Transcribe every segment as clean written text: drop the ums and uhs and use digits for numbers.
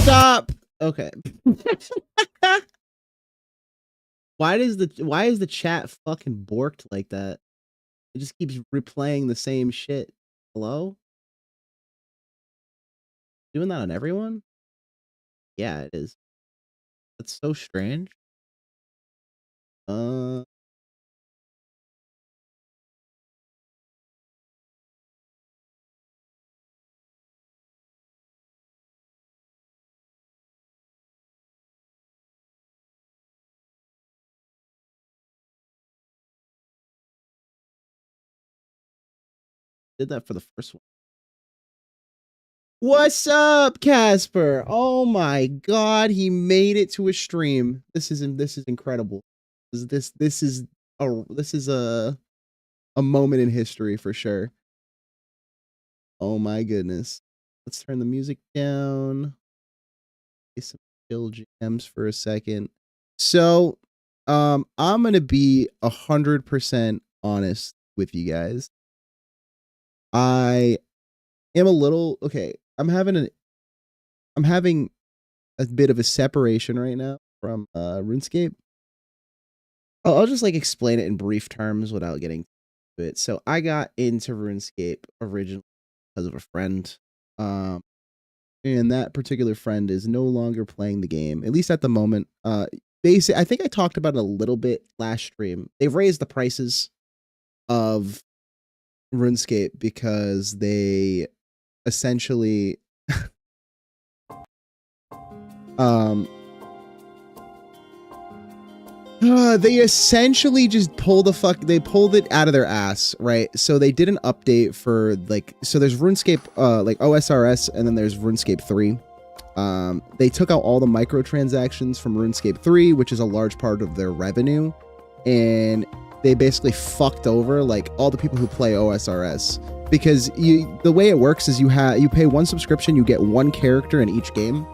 Stop. Okay. Why is the chat fucking borked like that? It just keeps replaying the same shit. Hello? Doing that on everyone? Yeah, it is. That's so strange. Did that for the first one. What's up, Casper? Oh my god, he made it to a stream. This is incredible. This is a moment in history for sure. Oh my goodness. Let's turn the music down. Get some chill jams for a second. So, I'm gonna be 100% honest with you guys. I am a little okay. I'm having a bit of a separation right now from RuneScape. I'll just like explain it in brief terms without getting to it. So I got into RuneScape originally because of a friend. And that particular friend is no longer playing the game, at least at the moment. Basically, I think I talked about it a little bit last stream. They've raised the prices of RuneScape because they essentially they essentially just pulled it out of their ass, right? So they did an update for so there's RuneScape like OSRS, and then there's RuneScape 3. They took out all the microtransactions from RuneScape 3, which is a large part of their revenue, and they basically fucked over like all the people who play OSRS, because the way it works is you pay one subscription, you get one character in each game,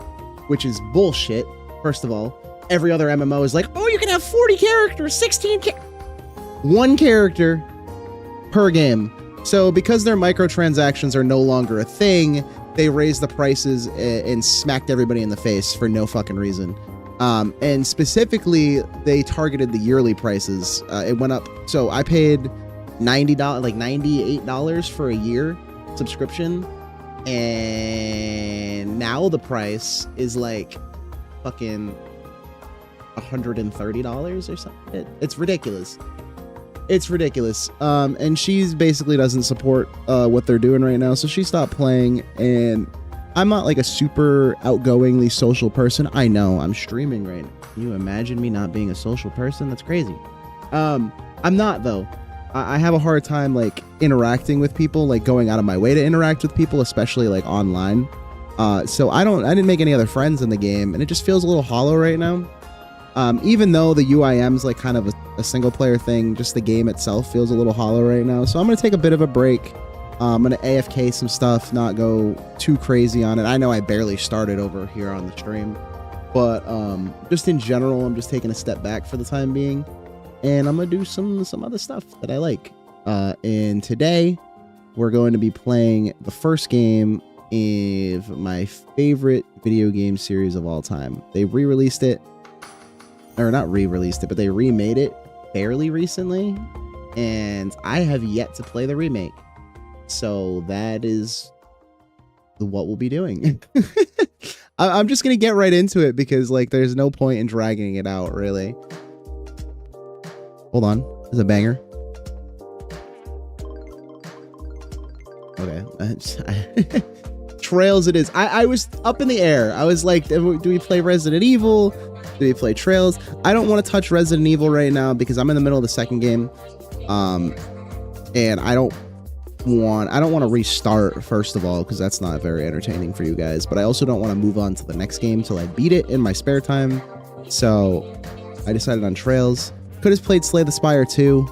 which is bullshit. First of all, every other MMO is like, oh, you can have 40 characters, 16 one character per game. So because their microtransactions are no longer a thing, they raised the prices and smacked everybody in the face for no fucking reason. And specifically, they targeted the yearly prices. It went up. So I paid $90, like $98 for a year subscription. And now the price is like fucking $130 or something. It's ridiculous. It's ridiculous. And she's basically doesn't support what they're doing right now, so she stopped playing. And I'm not like a super outgoingly social person. I know I'm streaming right now. Can you imagine me not being a social person? That's crazy. I'm not though. I have a hard time like interacting with people, like going out of my way to interact with people, especially like online. So I didn't make any other friends in the game, and it just feels a little hollow right now. Even though the UIM's like kind of a single player thing, just the game itself feels a little hollow right now. So I'm going to take a bit of a break. I'm going to AFK some stuff, not go too crazy on it. I know I barely started over here on the stream, but just in general, I'm just taking a step back for the time being, and I'm going to do some other stuff that I like. And today we're going to be playing the first game of my favorite video game series of all time. They re-released it. Or not re-released it, but they remade it fairly recently, and I have yet to play the remake. So that is what we'll be doing. I'm just gonna get right into it because like there's no point in dragging it out, really. Hold on, there's a banger. Okay. Trails it is. I was up in the air. I was like, do we play Resident Evil? Do we play Trails? I don't want to touch Resident Evil right now because I'm in the middle of the second game. And I don't want to restart, first of all, because that's not very entertaining for you guys. But I also don't want to move on to the next game till I beat it in my spare time. So I decided on Trails. Could have played Slay the Spire too.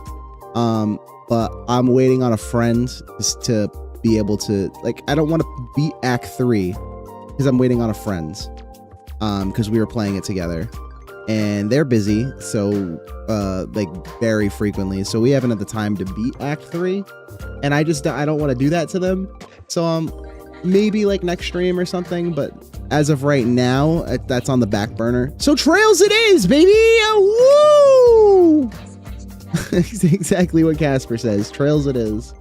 But I'm waiting on a friend to be able to, like, I don't want to beat Act 3 because I'm waiting on a friend. Because we were playing it together, and they're busy, so like very frequently, so we haven't had the time to beat Act 3, and I don't want to do that to them. So maybe like next stream or something, but as of right now, that's on the back burner. So Trails it is, baby! Woo! Exactly what Casper says. Trails it is.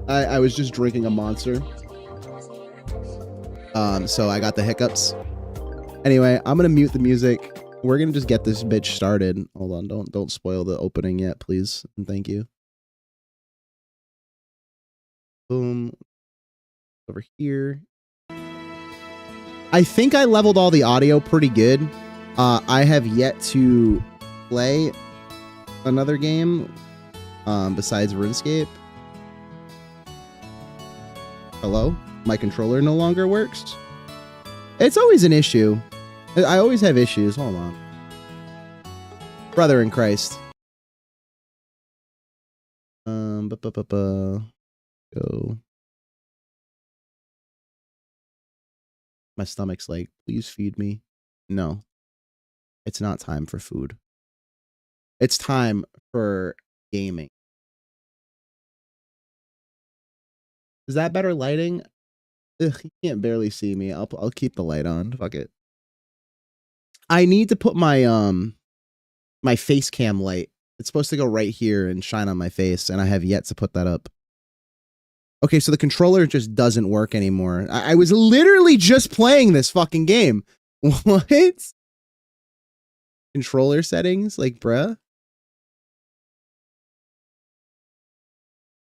I was just drinking a Monster. So I got the hiccups. Anyway, I'm gonna mute the music. We're gonna just get this bitch started. Hold on, don't spoil the opening yet, please. And thank you. Boom. Over here. I think I leveled all the audio pretty good. I have yet to play another game besides RuneScape. Hello? My controller no longer works? It's always an issue. I always have issues. Hold on. Brother in Christ. Go. My stomach's like, please feed me. No. It's not time for food. It's time for gaming. Is that better lighting? Ugh, you can't barely see me. I'll keep the light on. Fuck it. I need to put my my face cam light. It's supposed to go right here and shine on my face, and I have yet to put that up. Okay, so the controller just doesn't work anymore. I was literally just playing this fucking game. What? Controller settings? Like, bruh?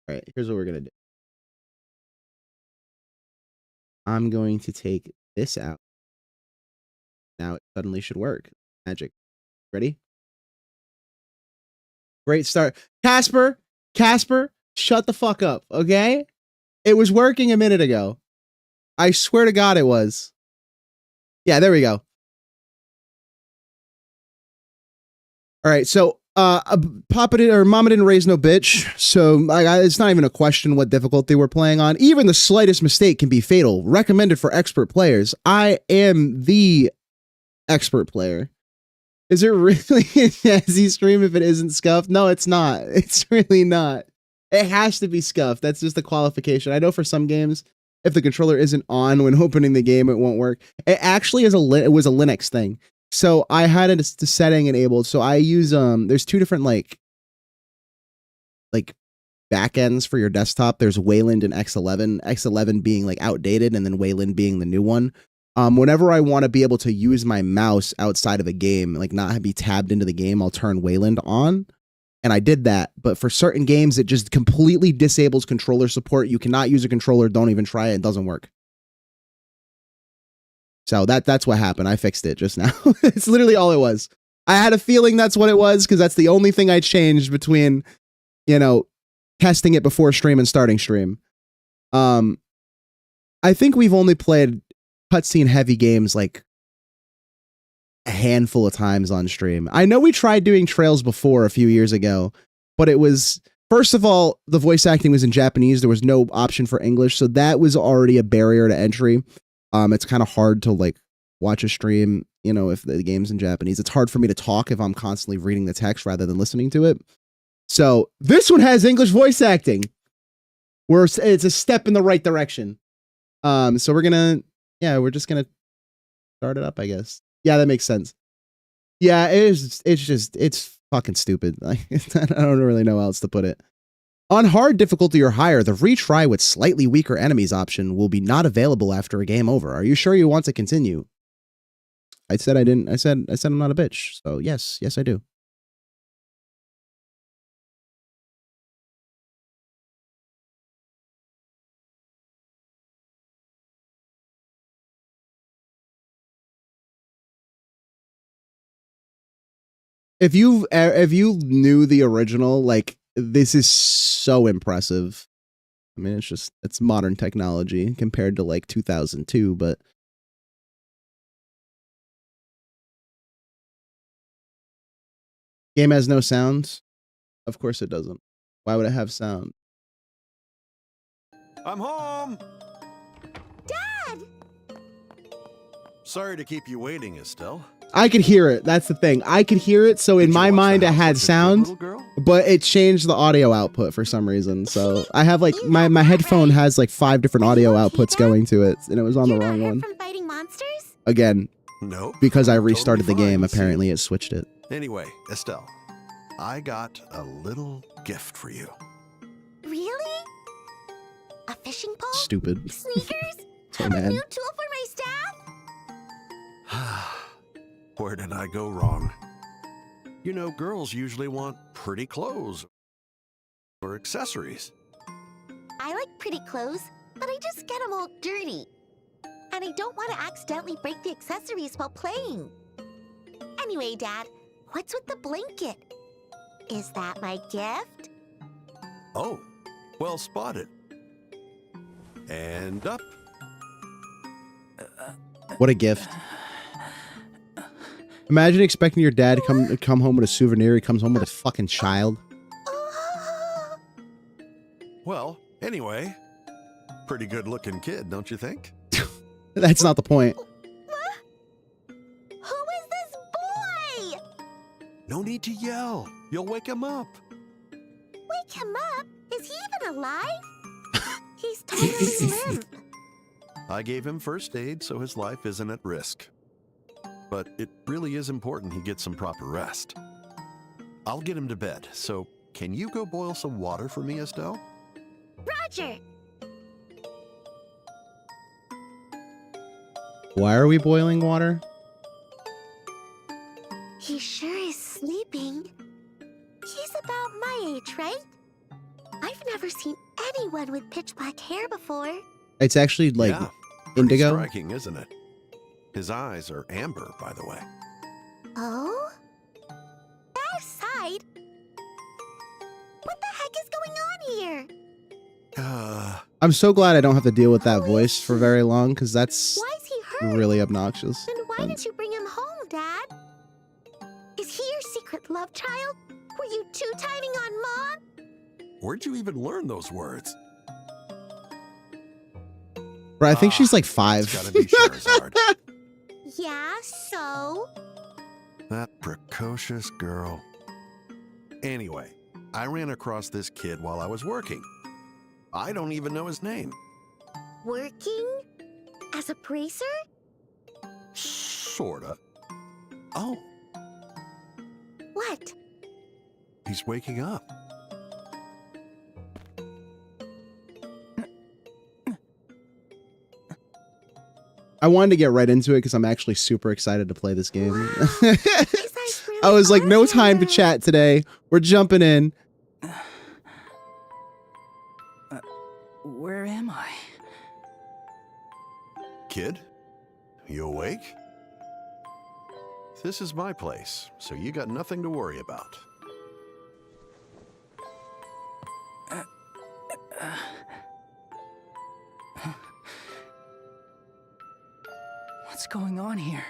All right, here's what we're gonna do. I'm going to take this out. Now it suddenly should work. Magic. Ready? Great start. Casper, shut the fuck up, okay? It was working a minute ago. I swear to God it was. Yeah, there we go. All right, so Papa did, or Mama didn't raise no bitch, so it's not even a question what difficulty we're playing on. Even the slightest mistake can be fatal. Recommended for expert players. I am the expert player. Is it really a Jazzy stream if it isn't scuffed? No, it's not. It's really not. It has to be scuffed. That's just the qualification. I know for some games, if the controller isn't on when opening the game, it won't work. It actually is it was a Linux thing. So I had a setting enabled. So I use there's two different like backends for your desktop. There's Wayland and X11. X11 being like outdated, and then Wayland being the new one. Whenever I want to be able to use my mouse outside of a game, like not be tabbed into the game, I'll turn Wayland on. And I did that. But for certain games, it just completely disables controller support. You cannot use a controller. Don't even try it. It doesn't work. So that's what happened. I fixed it just now. It's literally all it was. I had a feeling that's what it was because that's the only thing I changed between, you know, testing it before stream and starting stream. I think we've only played cutscene heavy games like a handful of times on stream. I know we tried doing Trails before a few years ago, but it was, first of all, the voice acting was in Japanese. There was no option for English, so that was already a barrier to entry. It's kind of hard to like watch a stream, you know, if the game's in Japanese. It's hard for me to talk if I'm constantly reading the text rather than listening to it. So this one has English voice acting. It's a step in the right direction. So we're just gonna start it up, I guess. Yeah, that makes sense. Yeah, it's fucking stupid. I don't really know how else to put it. On hard difficulty or higher, the retry with slightly weaker enemies option will be not available after a game over. Are you sure you want to continue? I said I didn't. I said I'm not a bitch. So yes, I do. If you knew the original, like, this is so impressive. I mean, it's modern technology compared to like 2002, but game has no sound. Of course it doesn't. Why would it have sound? I'm home. Dad! Sorry to keep you waiting, Estelle. I could hear it. That's the thing. I could hear it, so in my mind it had sound. Little girl? But it changed the audio output for some reason. So I have like my headphone has like 5 different audio outputs going to it, and it was on the wrong one. From fighting monsters? Again, Nope. because I restarted the Totally game, fine, see? apparently it switched it. Anyway, Estelle, I got a little gift for you. Really? A fishing pole? Stupid. Sneakers? So A mad. new tool for my staff? Where did I go wrong? You know, girls usually want pretty clothes or accessories. I like pretty clothes, but I just get them all dirty. And I don't want to accidentally break the accessories while playing. Anyway, Dad, what's with the blanket? Is that my gift? Oh, well spotted. And up. What a gift. Imagine expecting your dad to come home with a souvenir. He comes home with a fucking child. Well, anyway, pretty good looking kid, don't you think? That's not the point. Who is this boy? No need to yell. You'll wake him up. Wake him up? Is he even alive? He's totally limp. I gave him first aid so his life isn't at risk. But it really is important he gets some proper rest. I'll get him to bed, so can you go boil some water for me, Estelle? Roger. Why are we boiling water? He sure is sleeping. He's about my age, right? I've never seen anyone with pitch black hair before. It's actually like Yeah, pretty indigo. striking, isn't it? His eyes are amber, by the way. Oh? That aside, what the heck is going on here? I'm so glad I don't have to deal with that voice for very long, because that's Why is he hurt? really obnoxious. Then why did you bring him home, Dad? Is he your secret love child? Were you two-timing on Mom? Where'd you even learn those words? Bro, I think she's like 5. It's gotta be Charizard. Yeah, so? That precocious girl. Anyway, I ran across this kid while I was working. I don't even know his name. Working? As a bracer? Sorta. Oh, What? he's waking up. I wanted to get right into it because I'm actually super excited to play this game. Wow. These eyes really I was like, are no time to amber. chat today. We're jumping in. Where am I? Kid, you awake? This is my place, so you got nothing to worry about. What's going on here?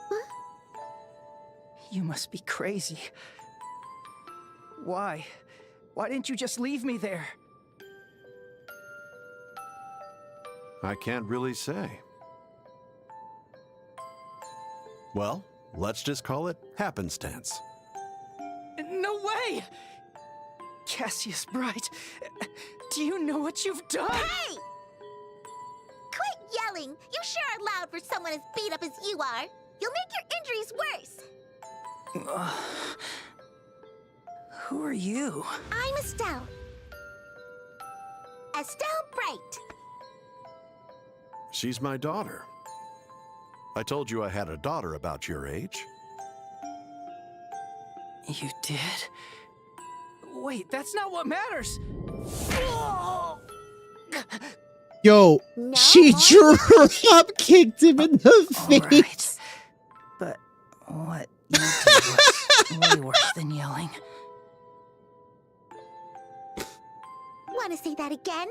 Huh? You must be crazy. Why? Why didn't you just leave me there? I can't really say. Well, let's just call it happenstance. No way! Cassius Bright, do you know what you've done? Hey! Quit yelling! You sure are loud for someone as beat up as you are. You'll make your injuries worse. Who are you? I'm Estelle. Estelle Bright. She's my daughter. I told you I had a daughter about your age. You did? Wait, that's not what matters! Yo, No she more drop kicked him in the All face. right. But what you did was way worse than yelling. Want to say that again?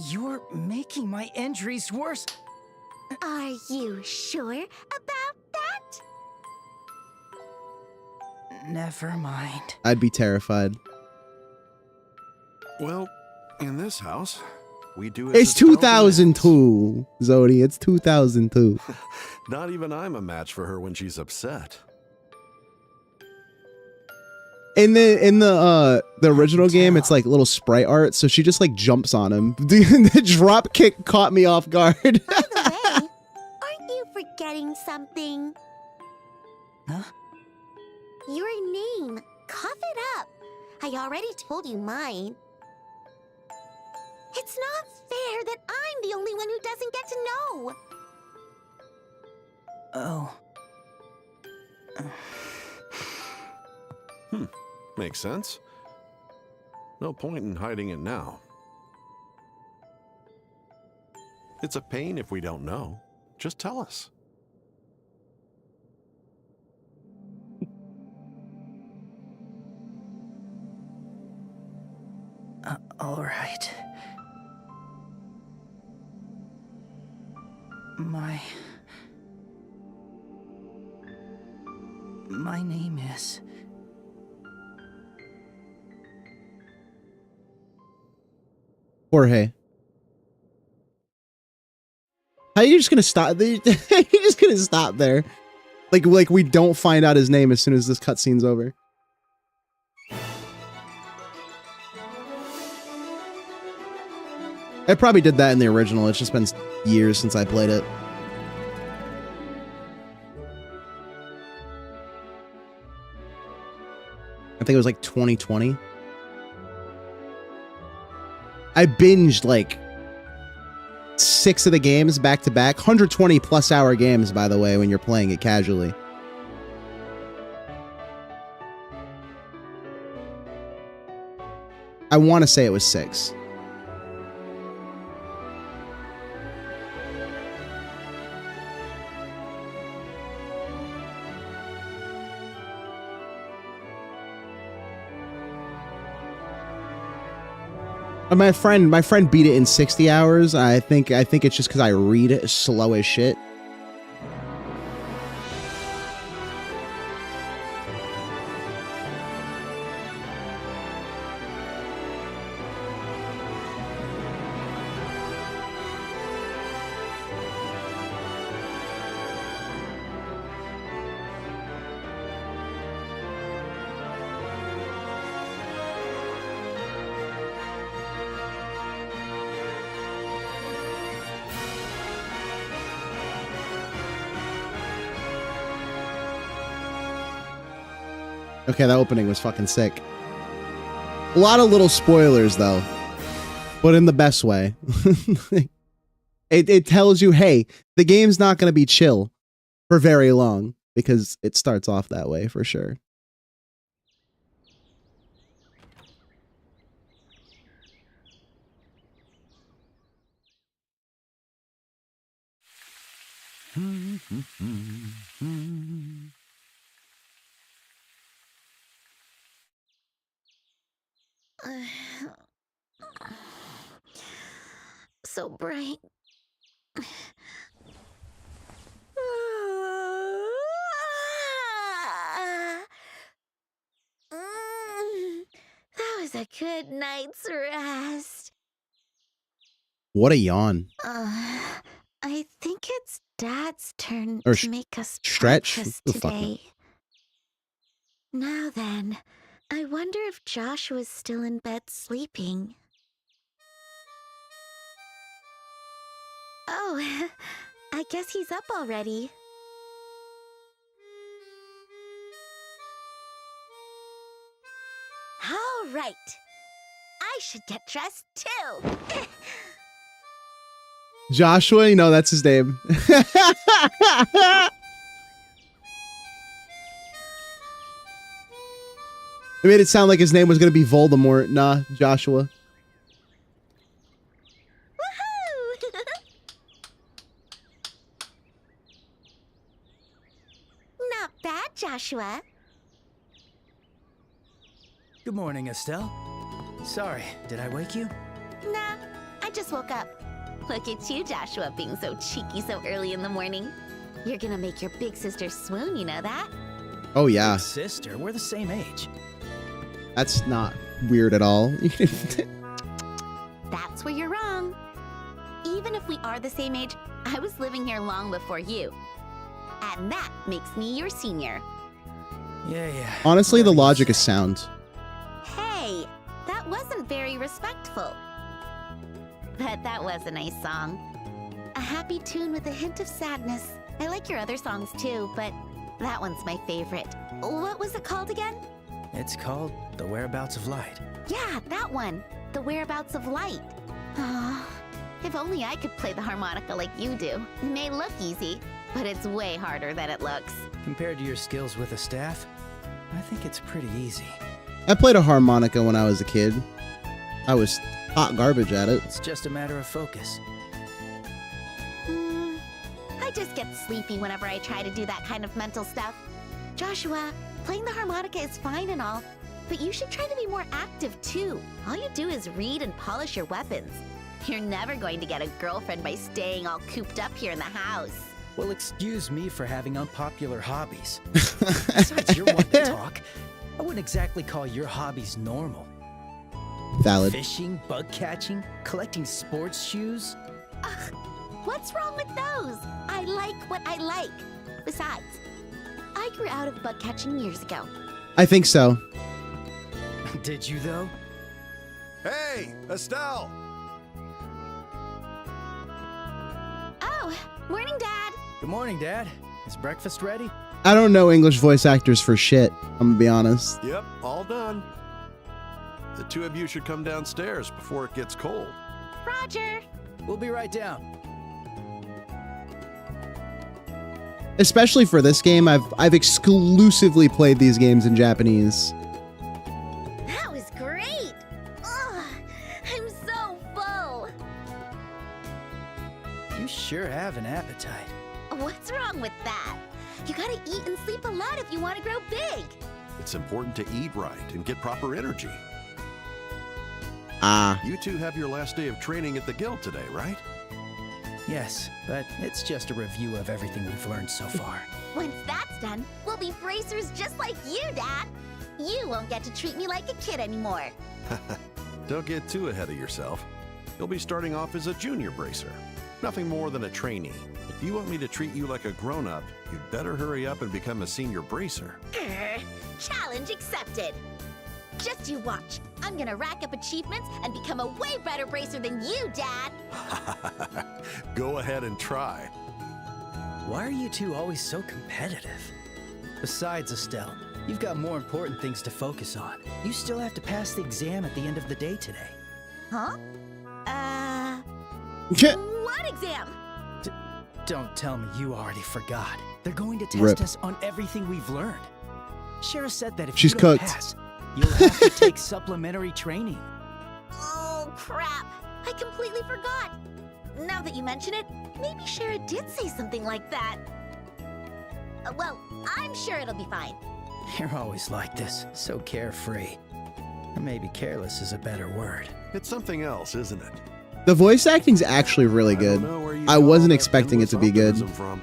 You're making my injuries worse. Are you sure about that? Never mind. I'd be terrified. Well, in this house, we do it. It's as Estelle demands. 2002, Zodi. It's 2002. Not even I'm a match for her when she's upset. In the original game, it's like little sprite art, so she just like jumps on him. The drop kick caught me off guard. By the way, aren't you forgetting something? Huh? Your name. Cough it up. I already told you mine. It's not fair that I'm the only one who doesn't get to know. Oh. Makes sense. No point in hiding it now. It's a pain if we don't know. Just tell us. All right. My name is... Jorge. How are you just gonna stop? You're just gonna stop there, like we don't find out his name as soon as this cutscene's over. I probably did that in the original. It's just been years since I played it. I think it was like 2020. I binged like 6 of the games back to back. 120 plus hour games, by the way, when you're playing it casually. I want to say it was 6. My friend beat it in 60 hours. I think it's just because I read it slow as shit. Okay, that opening was fucking sick. A lot of little spoilers, though. But in the best way. It tells you, hey, the game's not going to be chill for very long. Because it starts off that way, for sure. So bright. That was a good night's rest. What a yawn. I think it's Dad's turn Or to make us stretch? breakfast Who the fuck today. Now then, I wonder if Joshua's still in bed sleeping. Oh, I guess he's up already. All right. I should get dressed too. Joshua, you know, that's his name. It made it sound like his name was going to be Voldemort. Nah, Joshua. Woohoo! Not bad, Joshua. Good morning, Estelle. Sorry, did I wake you? Nah, I just woke up. Look at you, Joshua, being so cheeky so early in the morning. You're gonna make your big sister swoon, you know that? Oh, yeah. Big sister, we're the same age. That's not weird at all. That's where you're wrong. Even if we are the same age, I was living here long before you. And that makes me your senior. Yeah. Honestly, the Whatever you logic say. is sound. Hey, that wasn't very respectful. But that was a nice song. A happy tune with a hint of sadness. I like your other songs too, but that one's my favorite. What was it called again? It's called The Whereabouts of Light. Yeah, that one. The Whereabouts of Light. Ah, if only I could play the harmonica like you do. It may look easy, but it's way harder than it looks. Compared to your skills with a staff, I think it's pretty easy. I played a harmonica when I was a kid. I was hot garbage at it. It's just a matter of focus. I just get sleepy whenever I try to do that kind of mental stuff. Joshua, playing the harmonica is fine and all, but you should try to be more active too. All you do is read and polish your weapons. You're never going to get a girlfriend by staying all cooped up here in the house. Well, excuse me for having unpopular hobbies. Besides, you're one to talk. I wouldn't exactly call your hobbies normal. Valid. Fishing, bug catching, collecting sports shoes. Ugh, what's wrong with those? I like what I like. Besides, I grew out of bug catching years ago. I think so. Did you, though? Hey, Estelle! Oh, morning, Dad. Good morning, Dad. Is breakfast ready? I don't know English voice actors for shit. I'm gonna be honest. Yep, all done. The two of you should come downstairs before it gets cold. Roger. We'll be right down. Especially for this game, I've exclusively played these games in Japanese. That was great. Ugh, I'm so full. You sure have an appetite. What's wrong with that? You gotta eat and sleep a lot if you want to grow big. It's important to eat right and get proper energy. Ah. You two have your last day of training at the guild today, right? Yes, but it's just a review of everything we've learned so far. Once that's done, we'll be bracers just like you, Dad. You won't get to treat me like a kid anymore. Don't get too ahead of yourself. You'll be starting off as a junior bracer. Nothing more than a trainee. If you want me to treat you like a grown-up, you'd better hurry up and become a senior bracer. Challenge accepted. Just you watch. I'm gonna rack up achievements and become a way better bracer than you, Dad. Go ahead and try. Why are you two always so competitive? Besides, Estelle, you've got more important things to focus on. You still have to pass the exam at the end of the day today. Huh? What exam? Don't tell me you already forgot. They're going to test Rip. us on everything we've learned. Shara said that if She's you don't cooked. pass, you'll have to take supplementary training. Oh, crap. I completely forgot. Now that you mention it, maybe Shara did say something like that. Well, I'm sure it'll be fine. You're always like this, so carefree. Or maybe careless is a better word. It's something else, isn't it? The voice acting's actually really good. I wasn't expecting it to be good. From.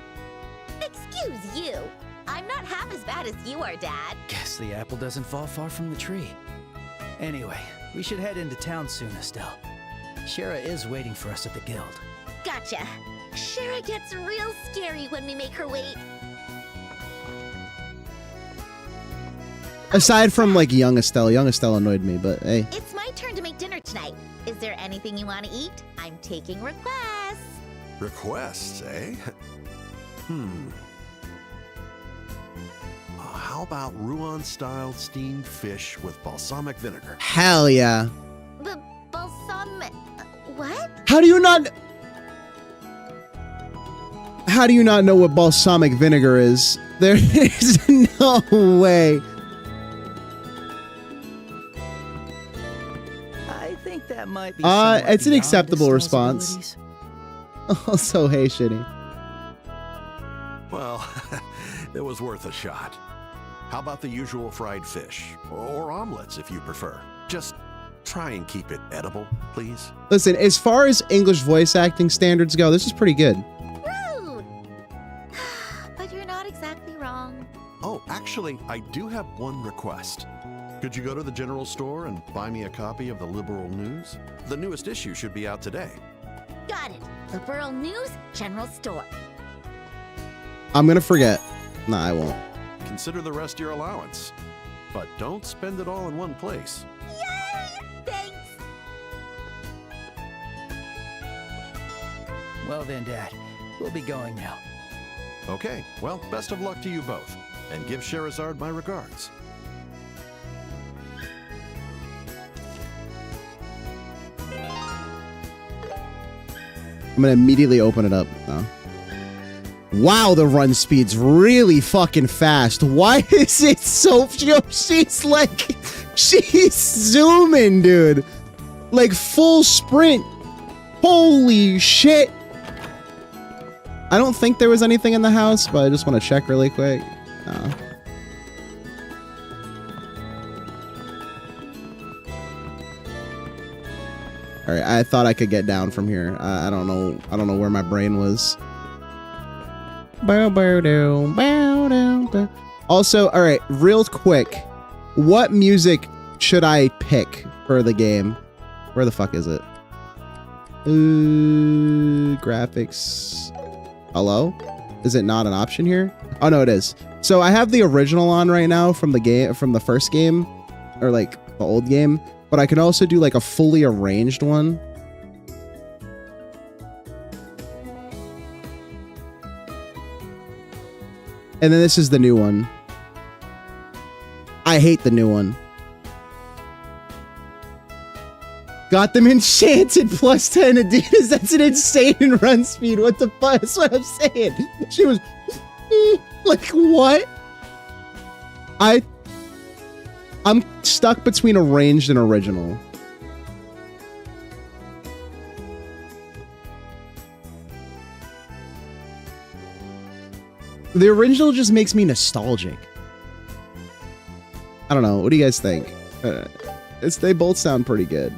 Excuse you. I'm not half as bad as you are, Dad. Guess the apple doesn't fall far from the tree. Anyway, we should head into town soon, Estelle. Shara is waiting for us at the guild. Gotcha. Shara gets real scary when we make her wait. Aside from like young Estelle annoyed me, but hey. It's my turn to make dinner tonight. Is there anything you want to eat? I'm taking requests. Requests, eh? How about Rouen-style steamed fish with balsamic vinegar? Hell yeah. Balsamic. What? How do you not know what balsamic vinegar is? There is no way. I think that might be it's an beyond acceptable Estelle's response. abilities. Also, hey, shitty. Well, it was worth a shot. How about the usual fried fish? Or omelets, if you prefer. Just try and keep it edible, please. Listen, as far as English voice acting standards go, this is pretty good. Rude. But you're not exactly wrong. Oh, actually, I do have one request. Could you go to the general store and buy me a copy of the Liberal News? The newest issue should be out today. Got it. The Burl News General Store. I'm gonna forget. Nah, I won't. consider the rest your allowance. But don't spend it all in one place. Yay! Thanks! Well then, Dad, we'll be going now. Okay, well, best of luck to you both. And give Sherazard my regards. I'm gonna immediately open it up. Oh. Wow, the run speed's really fucking fast. Why is it so... She's like... She's zooming, dude. Like full sprint. Holy shit. I don't think there was anything in the house, but I just want to check really quick. No. All right, I thought I could get down from here. I don't know. I don't know where my brain was. Also, all right, real quick, what music should I pick for the game? Where the fuck is it? Graphics. Hello? Is it not an option here? Oh no, it is. So I have the original on right now from the game, from the first game, or like the old game. But I can also do like a fully arranged one. And then this is the new one. I hate the new one. Got them enchanted plus 10 Adidas. That's an insane run speed. What the fuck? That's what I'm saying. She was like, what? I'm stuck between arranged and original. The original just makes me nostalgic. I don't know. What do you guys think? They both sound pretty good.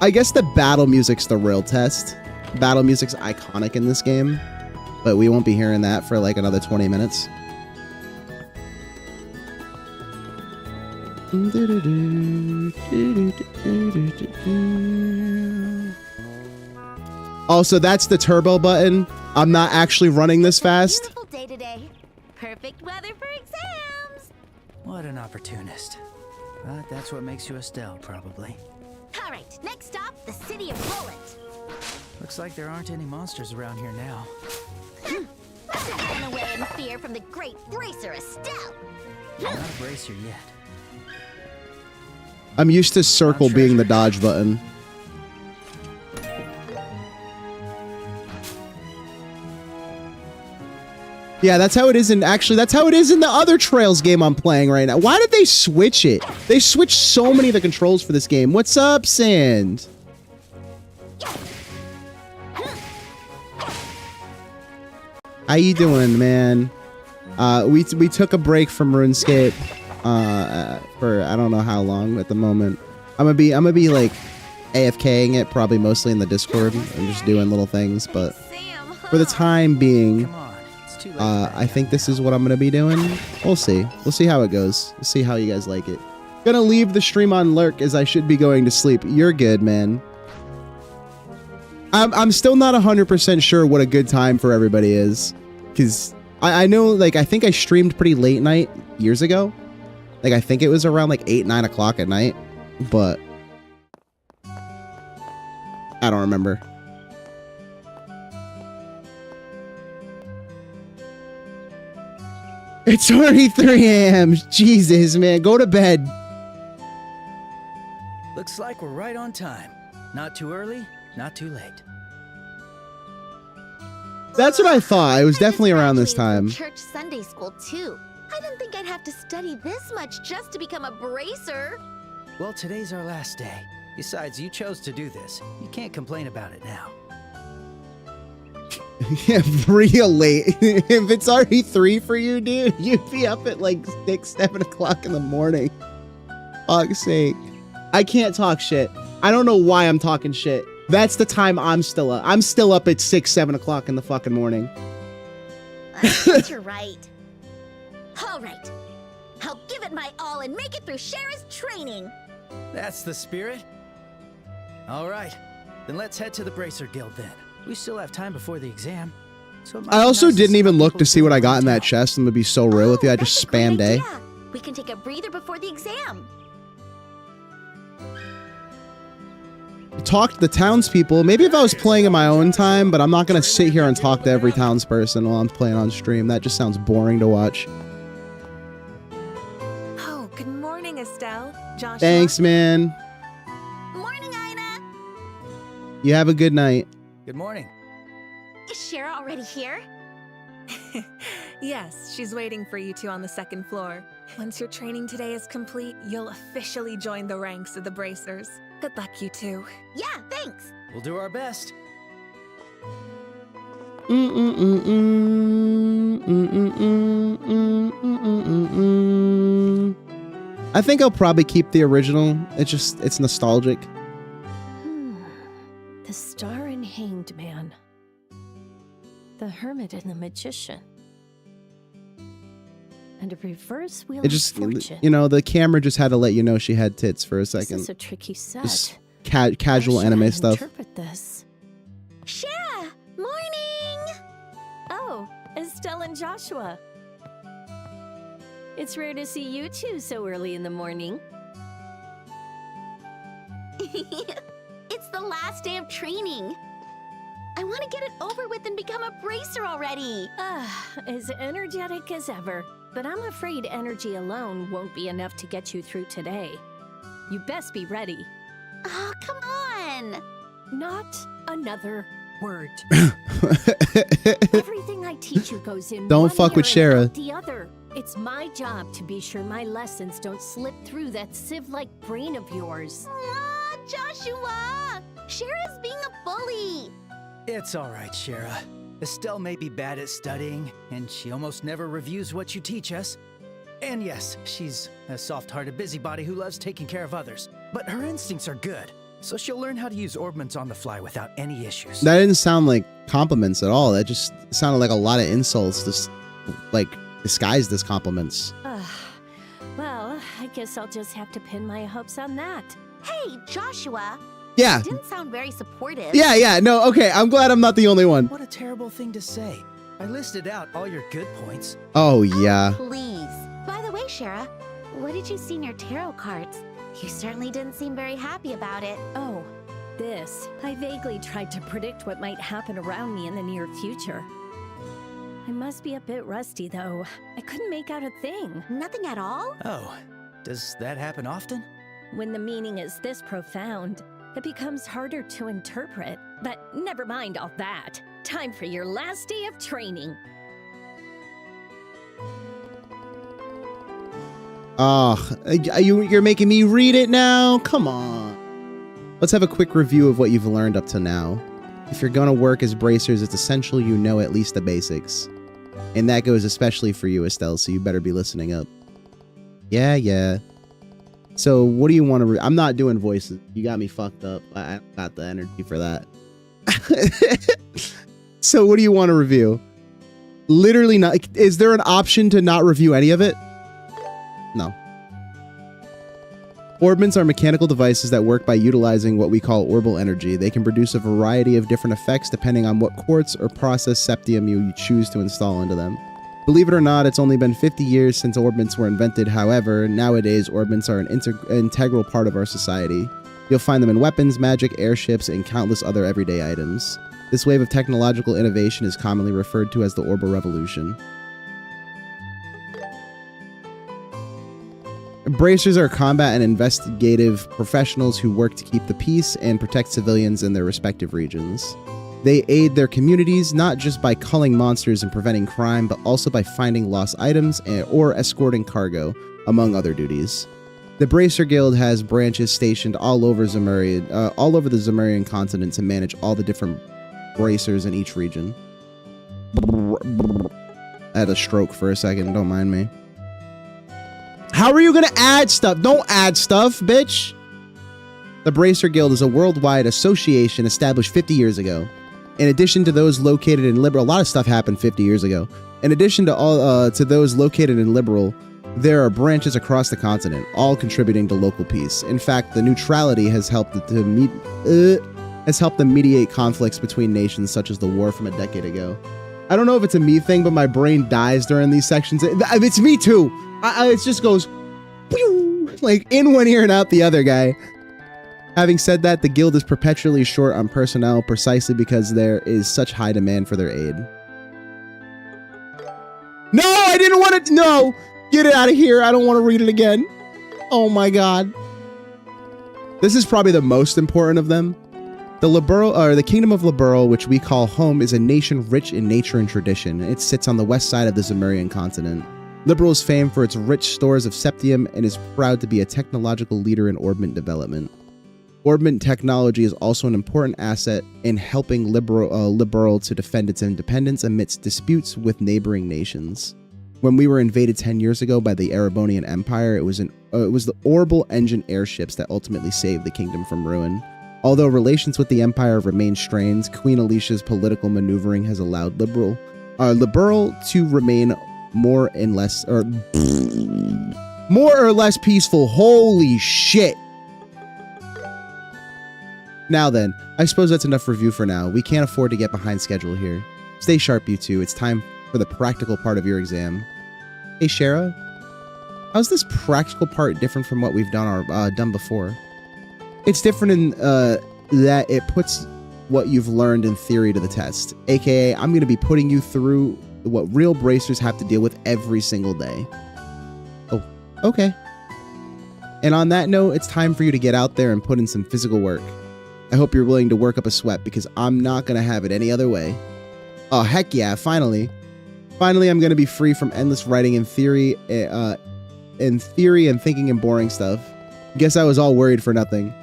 I guess the battle music's the real test. Battle music's iconic in this game, but we won't be hearing that for like another 20 minutes. Also, that's the turbo button. I'm not actually running this fast. Beautiful day today. Perfect weather for exams. What an opportunist. But that's what makes you Estelle, probably. All right, next stop, the city of Bullet. Looks like there aren't any monsters around here now. Must have ran away in fear from the great bracer Estelle. Not a bracer yet. I'm used to circle being the dodge button. Yeah, that's how it is in... Actually, that's how it is in the other Trails game I'm playing right now. Why did they switch it? They switched so many of the controls for this game. What's up, Sand? How you doing, man? We took a break from RuneScape for I don't know how long at the moment. I'm gonna be like AFKing it, probably mostly in the Discord. I'm just doing little things, but for the time being, I think this is what I'm gonna be doing. We'll see. We'll see how it goes. We'll see how you guys like it. Gonna leave the stream on lurk as I should be going to sleep. You're good, man. I'm still not 100% sure what a good time for everybody is, because I know, like, I think I streamed pretty late night years ago. Like, I think it was around like 8, 9 o'clock at night, but I don't remember. It's already 3 a.m. Jesus, man. Go to bed. Looks like we're right on time. Not too early, not too late. That's what I thought. It was definitely around this time. Church Sunday school too. I didn't think I'd have to study this much just to become a bracer. Well, today's our last day. Besides, you chose to do this. You can't complain about it now. Yeah, real late. If it's already 3 for you, dude, you'd be up at like 6, 7 o'clock in the morning. Fuck's sake. I can't talk shit. I don't know why I'm talking shit. That's the time I'm still up. I'm still up at 6, 7 o'clock in the fucking morning. I think you're right. All right. I'll give it my all and make it through Shara's training. That's the spirit. All right. Then let's head to the Bracer Guild then. We still have time before the exam. So it might I be also nice didn't see even how look people to see do what I in got in that detail. chest. I'm gonna be so real with you. I just that's a great spammed A. idea. We can take a breather before the exam. Talk to the townspeople. Maybe if I was playing in my own time, but I'm not gonna sit here and talk to every townsperson while I'm playing on stream. That just sounds boring to watch. Oh, good morning, Estelle. Joshua. Thanks, man. Morning, Ina. You have a good night. Good morning. Is Shara already here? Yes, she's waiting for you two on the second floor. Once your training today is complete, you'll officially join the ranks of the Bracers. Good luck, you two. Yeah, thanks. We'll do our best. I think I'll probably keep the original. It's nostalgic. The Star and Hanged Man. The Hermit and the Magician. And a reverse wheel It just, of fortune. you know, the camera just had to let you know she had tits for a This second. is a tricky set. Just casual How should anime I stuff. interpret this? Shara, morning. Oh, Estelle and Joshua. It's rare to see you two so early in the morning. It's the last day of training. I want to get it over with and become a bracer already. As energetic as ever. But I'm afraid energy alone won't be enough to get you through today. You best be ready. Oh, come on. Not another word. Everything I teach you goes in Don't one fuck with ear and Shara. out the other. It's my job to be sure my lessons don't slip through that sieve-like brain of yours. Aw, Joshua. Shara's being a bully. It's all right, Shara. Estelle may be bad at studying, and she almost never reviews what you teach us. And yes, she's a soft-hearted busybody who loves taking care of others. But her instincts are good, so she'll learn how to use orbments on the fly without any issues. That didn't sound like compliments at all. That just sounded like a lot of insults, just like disguised as compliments. Well, I guess I'll just have to pin my hopes on that. Hey, Joshua. Yeah. You didn't sound very supportive. Yeah. No, okay. I'm glad I'm not the only one. What a terrible thing to say. I listed out all your good points. Oh, yeah. Please. By the way, Shara, what did you see in your tarot cards? You certainly didn't seem very happy about it. Oh, this. I vaguely tried to predict what might happen around me in the near future. I must be a bit rusty, though. I couldn't make out a thing. Nothing at all? Oh, does that happen often? When the meaning is this profound, it becomes harder to interpret. But never mind all that. Time for your last day of training. Oh, you're making me read it now? Come on. Let's have a quick review of what you've learned up to now. If you're gonna work as bracers, it's essential you know at least the basics. And that goes especially for you, Estelle, so you better be listening up. Yeah. So, what do you want to... I'm not doing voices. You got me fucked up. I got the energy for that. So, what do you want to review? Literally not... Is there an option to not review any of it? No. Orbments are mechanical devices that work by utilizing what we call orbal energy. They can produce a variety of different effects depending on what quartz or process septium you choose to install into them. Believe it or not, it's only been 50 years since orbments were invented. However, nowadays orbments are an integral part of our society. You'll find them in weapons, magic, airships, and countless other everyday items. This wave of technological innovation is commonly referred to as the Orbital Revolution. Bracers are combat and investigative professionals who work to keep the peace and protect civilians in their respective regions. They aid their communities not just by culling monsters and preventing crime, but also by finding lost items or escorting cargo, among other duties. The Bracer Guild has branches stationed all over the Zemurian continent to manage all the different bracers in each region. I had a stroke for a second, don't mind me. How are you gonna add stuff? Don't add stuff, bitch! The Bracer Guild is a worldwide association established 50 years ago. In addition to those located in Liberal, a lot of stuff happened 50 years ago. In addition to all to those located in Liberal, there are branches across the continent, all contributing to local peace. In fact, the neutrality has helped to mediate conflicts between nations, such as the war from a decade ago. I don't know if it's a me thing, but my brain dies during these sections. It's me too. It just goes like in one ear and out the other, guy. Having said that, the guild is perpetually short on personnel precisely because there is such high demand for their aid. No, I didn't want to. No, get it out of here. I don't want to read it again. Oh my God. This is probably the most important of them. The Kingdom of Liberl, which we call home, is a nation rich in nature and tradition. It sits on the west side of the Zemurian continent. Liberl is famed for its rich stores of septium and is proud to be a technological leader in orbment development. Orbment technology is also an important asset in helping Liberl to defend its independence amidst disputes with neighboring nations. When we were invaded 10 years ago by the Erebonian Empire, it was the orbital engine airships that ultimately saved the kingdom from ruin. Although relations with the Empire remain strained, Queen Alicia's political maneuvering has allowed Liberl to remain more or less peaceful. Holy shit! Now then, I suppose that's enough review for now. We can't afford to get behind schedule here. Stay sharp, you two. It's time for the practical part of your exam. Hey, Shara, how's this practical part different from what we've done before? It's different in that it puts what you've learned in theory to the test. AKA, I'm going to be putting you through what real bracers have to deal with every single day. Oh, okay. And on that note, it's time for you to get out there and put in some physical work. I hope you're willing to work up a sweat because I'm not going to have it any other way. Oh, heck yeah, finally. Finally, I'm going to be free from endless writing in theory and thinking and boring stuff. Guess I was all worried for nothing.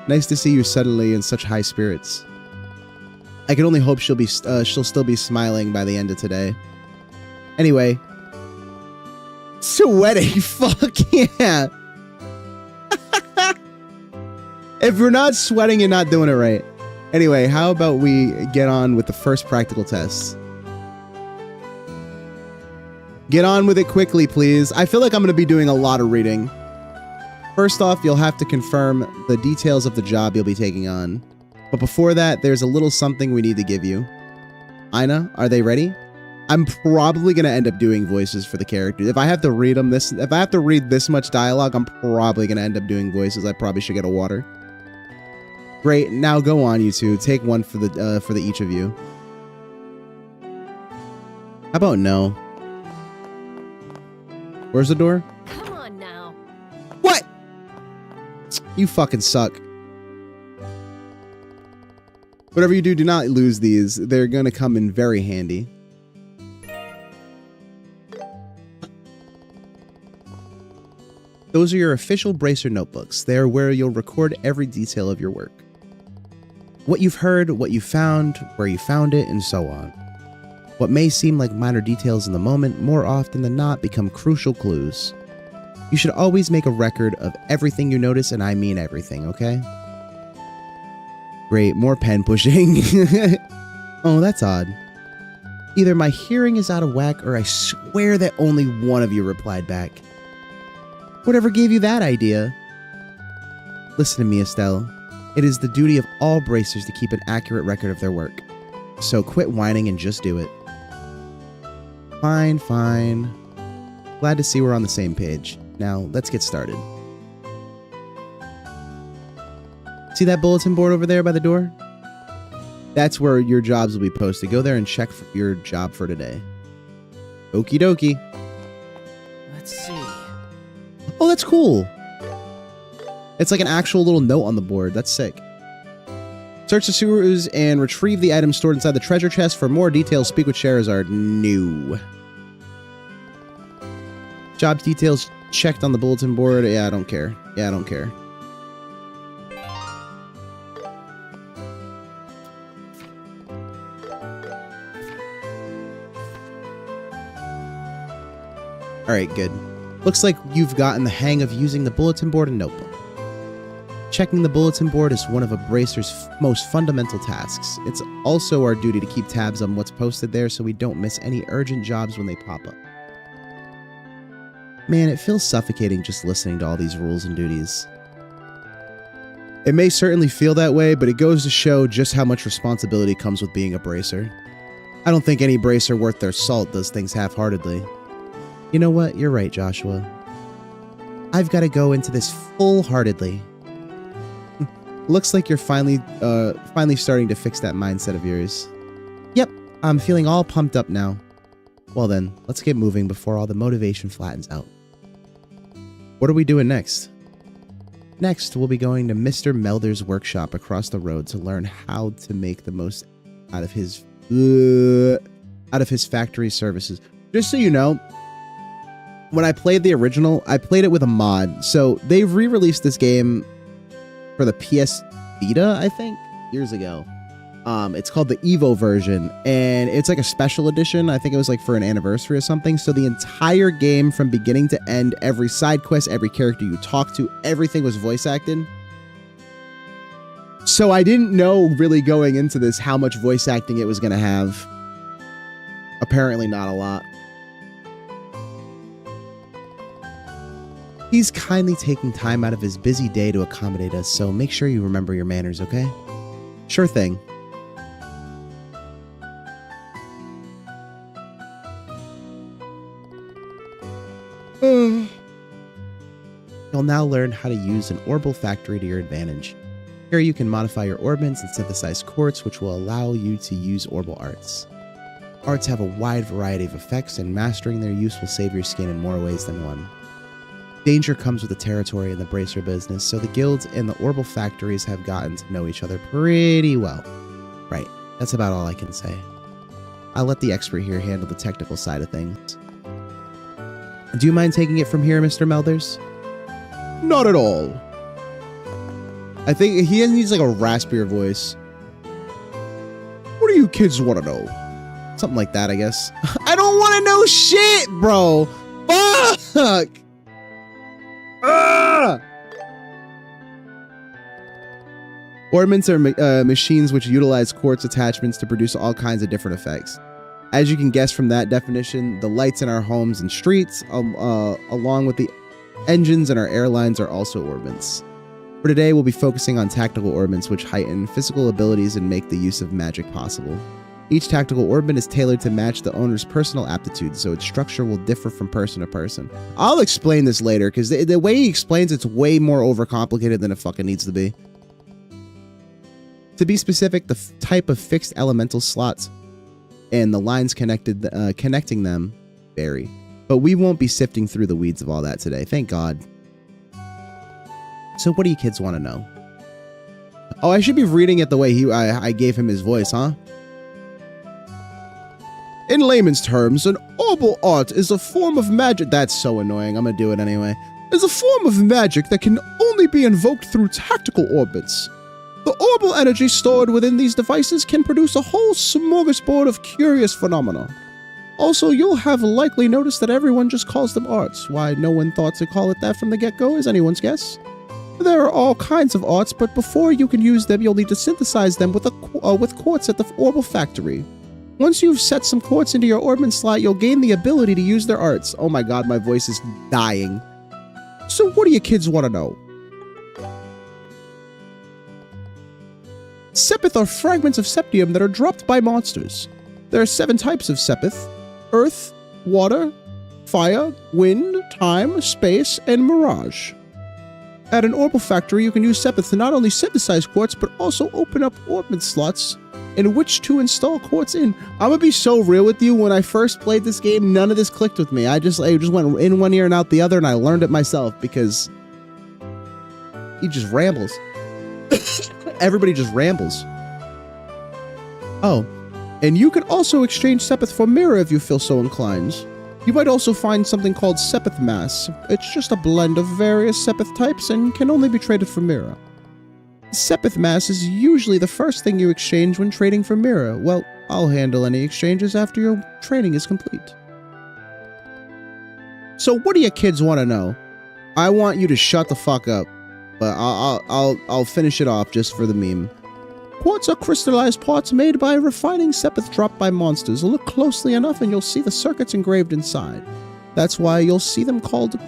Nice to see you suddenly in such high spirits. I can only hope she'll still be smiling by the end of today. Anyway. Sweating, fuck yeah. If you're not sweating, you're not doing it right. Anyway, how about we get on with the first practical test? Get on with it quickly, please. I feel like I'm going to be doing a lot of reading. First off, you'll have to confirm the details of the job you'll be taking on. But before that, there's a little something we need to give you. Ina, are they ready? I'm probably going to end up doing voices for the characters. If I have to read this much dialogue, I'm probably going to end up doing voices. I probably should get a water. Great, now go on, you two. Take one for the each of you. How about no? Where's the door? Come on now. What? You fucking suck. Whatever you do, do not lose these. They're gonna come in very handy. Those are your official Bracer notebooks. They are where you'll record every detail of your work. What you've heard, what you found, where you found it, and so on. What may seem like minor details in the moment, more often than not become crucial clues. You should always make a record of everything you notice, and I mean everything, okay? Great, more pen pushing. Oh, that's odd. Either my hearing is out of whack, or I swear that only one of you replied back. Whatever gave you that idea? Listen to me, Estelle. It is the duty of all bracers to keep an accurate record of their work. So quit whining and just do it. Fine, fine. Glad to see we're on the same page. Now, let's get started. See that bulletin board over there by the door? That's where your jobs will be posted. Go there and check for your job for today. Okie dokie. Let's see. Oh, that's cool. It's like an actual little note on the board. That's sick. Search the sewers and retrieve the items stored inside the treasure chest. For more details, speak with Sherazard. No. Job details checked on the bulletin board. Yeah, I don't care. Yeah, I don't care. Alright, good. Looks like you've gotten the hang of using the bulletin board and notebook. Checking the bulletin board is one of a bracer's most fundamental tasks. It's also our duty to keep tabs on what's posted there so we don't miss any urgent jobs when they pop up. Man, it feels suffocating just listening to all these rules and duties. It may certainly feel that way, but it goes to show just how much responsibility comes with being a bracer. I don't think any bracer worth their salt does things half-heartedly. You know what? You're right, Joshua. I've got to go into this full-heartedly. Looks like you're finally starting to fix that mindset of yours. Yep, I'm feeling all pumped up now. Well then, let's get moving before all the motivation flattens out. What are we doing next? Next, we'll be going to Mr. Melder's workshop across the road to learn how to make the most out of his factory services. Just so you know, when I played the original, I played it with a mod. So they've re-released this game for the PS Vita, I think, years ago. It's called the Evo version, and it's like a special edition. I think it was like for an anniversary or something. So the entire game from beginning to end, every side quest, every character you talk to, everything was voice acted. So I didn't know really going into this how much voice acting it was going to have. Apparently not a lot. He's kindly taking time out of his busy day to accommodate us, so make sure you remember your manners, okay? Sure thing. You'll now learn how to use an Orbital Factory to your advantage. Here you can modify your orbments and synthesize quartz, which will allow you to use Orbital arts. Arts have a wide variety of effects, and mastering their use will save your skin in more ways than one. Danger comes with the territory in the bracer business, so the guilds and the Orbital factories have gotten to know each other pretty well. Right, that's about all I can say. I'll let the expert here handle the technical side of things. Do you mind taking it from here, Mr. Melders? Not at all. I think he needs like a raspier voice. What do you kids want to know? Something like that, I guess. I don't want to know shit, bro. Fuck. Ah! Ornaments are machines which utilize quartz attachments to produce all kinds of different effects. As you can guess from that definition, the lights in our homes and streets, along with the engines in our airlines, are also ornaments. For today, we'll be focusing on tactical ornaments which heighten physical abilities and make the use of magic possible. Each tactical ornament is tailored to match the owner's personal aptitude, so its structure will differ from person to person. I'll explain this later, because the way he explains it's way more overcomplicated than it fucking needs to be. To be specific, the type of fixed elemental slots and the lines connecting them vary. But we won't be sifting through the weeds of all that today, thank God. So what do you kids want to know? Oh, I should be reading it the way I gave him his voice, huh? In layman's terms, an orbital art is a form of magic. That's so annoying. I'm gonna do it anyway. Is a form of magic that can only be invoked through tactical orbits. The orbital energy stored within these devices can produce a whole smorgasbord of curious phenomena. Also, you'll have likely noticed that everyone just calls them arts. Why no one thought to call it that from the get-go is anyone's guess. There are all kinds of arts, but before you can use them, you'll need to synthesize them with quartz at the orbital factory. Once you've set some quartz into your ornament slot, you'll gain the ability to use their arts. Oh my god, my voice is dying. So what do you kids want to know? Sepith are fragments of septium that are dropped by monsters. There are 7 types of sepith: earth, water, fire, wind, time, space, and mirage. At an orbital factory, you can use sepith to not only synthesize quartz, but also open up ornament slots in which to install quartz in. I'm gonna be so real with you, when I first played this game, none of this clicked with me. I just went in one ear and out the other, and I learned it myself because he just rambles. Everybody just rambles. Oh, and you can also exchange sepith for mirror if you feel so inclined. You might also find something called sepith mass. It's just a blend of various sepith types and can only be traded for mirror. Sepith mass is usually the first thing you exchange when trading for mirror. Well, I'll handle any exchanges after your training is complete. So what do you kids want to know? I want you to shut the fuck up, but I'll finish it off just for the meme. Quartz are crystallized parts made by refining sepith dropped by monsters. Look closely enough and you'll see the circuits engraved inside. That's why you'll see them called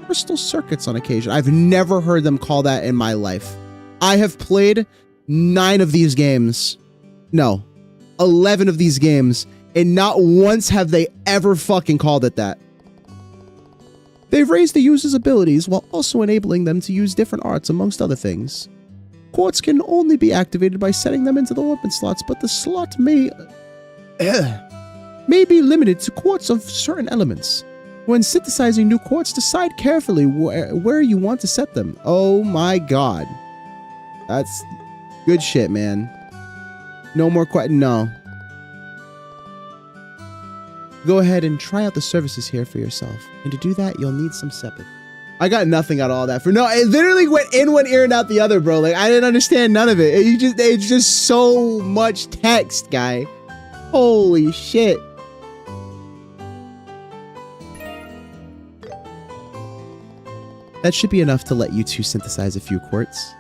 crystal circuits on occasion. I've never heard them call that in my life. I have played 9 of these games. No, 11 of these games, And not once have they ever fucking called it that. They've raised the user's abilities while also enabling them to use different arts amongst other things. Quartz can only be activated by setting them into the orbit slots, but the slot may be limited to quartz of certain elements. When synthesizing new quartz, decide carefully where you want to set them. Oh my god. That's good shit, man. No more no. Go ahead and try out the services here for yourself. And to do that, you'll need some sepith. I got nothing out of all that. It literally went in one ear and out the other, bro. Like, I didn't understand none of it. It's just so much text, guy. Holy shit. That should be enough to let you two synthesize a few quartz.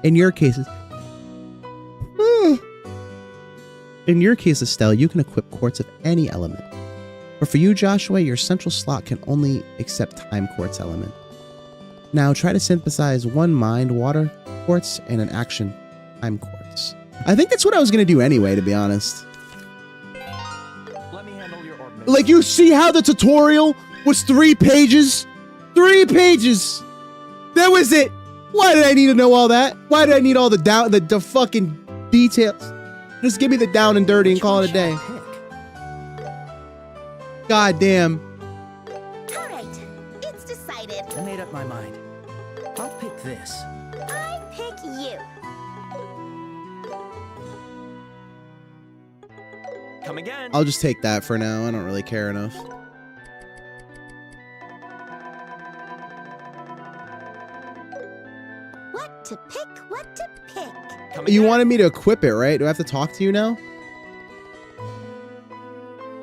In your cases... In your case, Estelle, you can equip quartz of any element. But for you, Joshua, your central slot can only accept time quartz element. Now try to synthesize one mind water quartz and an action time quartz. I think that's what I was going to do anyway, to be honest. Let me handle your orb. Like, you see how the tutorial was 3 pages? 3 pages! That was it! Why did I need to know all that? Why did I need all the fucking details? Just give me the down and dirty and call it a day. God damn. All right, it's decided. I made up my mind. I'll pick this. I pick you. Come again. I'll just take that for now. I don't really care enough. What to pick, what to pick. Come You again. wanted me to equip it, right? Do I have to talk to you now?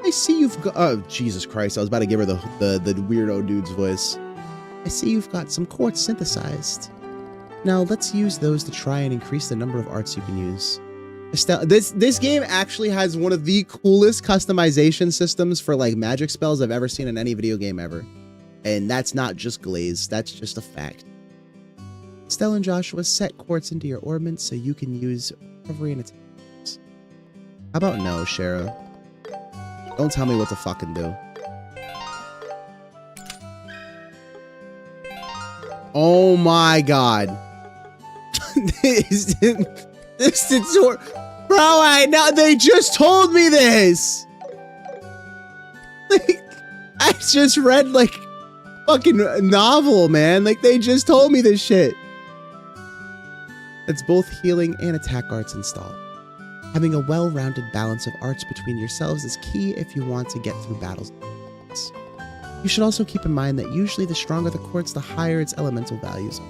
I see you've got... Oh, Jesus Christ. I was about to give her the weirdo dude's voice. I see you've got some quartz synthesized. Now, let's use those to try and increase the number of arts you can use. Estelle, this game actually has one of the coolest customization systems for, like, magic spells I've ever seen in any video game ever. And that's not just glaze. That's just a fact. Estelle and Joshua, set quartz into your orbment so you can use recovery and attacks. How about no, Shara? Don't tell me what to fucking do. Oh my god. this tutorial. Bro, I know they just told me this. Like, I just read like fucking novel, man. Like, they just told me this shit. It's both healing and attack arts installed. Having a well-rounded balance of arts between yourselves is key if you want to get through battles. You should also keep in mind that usually the stronger the quartz, the higher its elemental values are.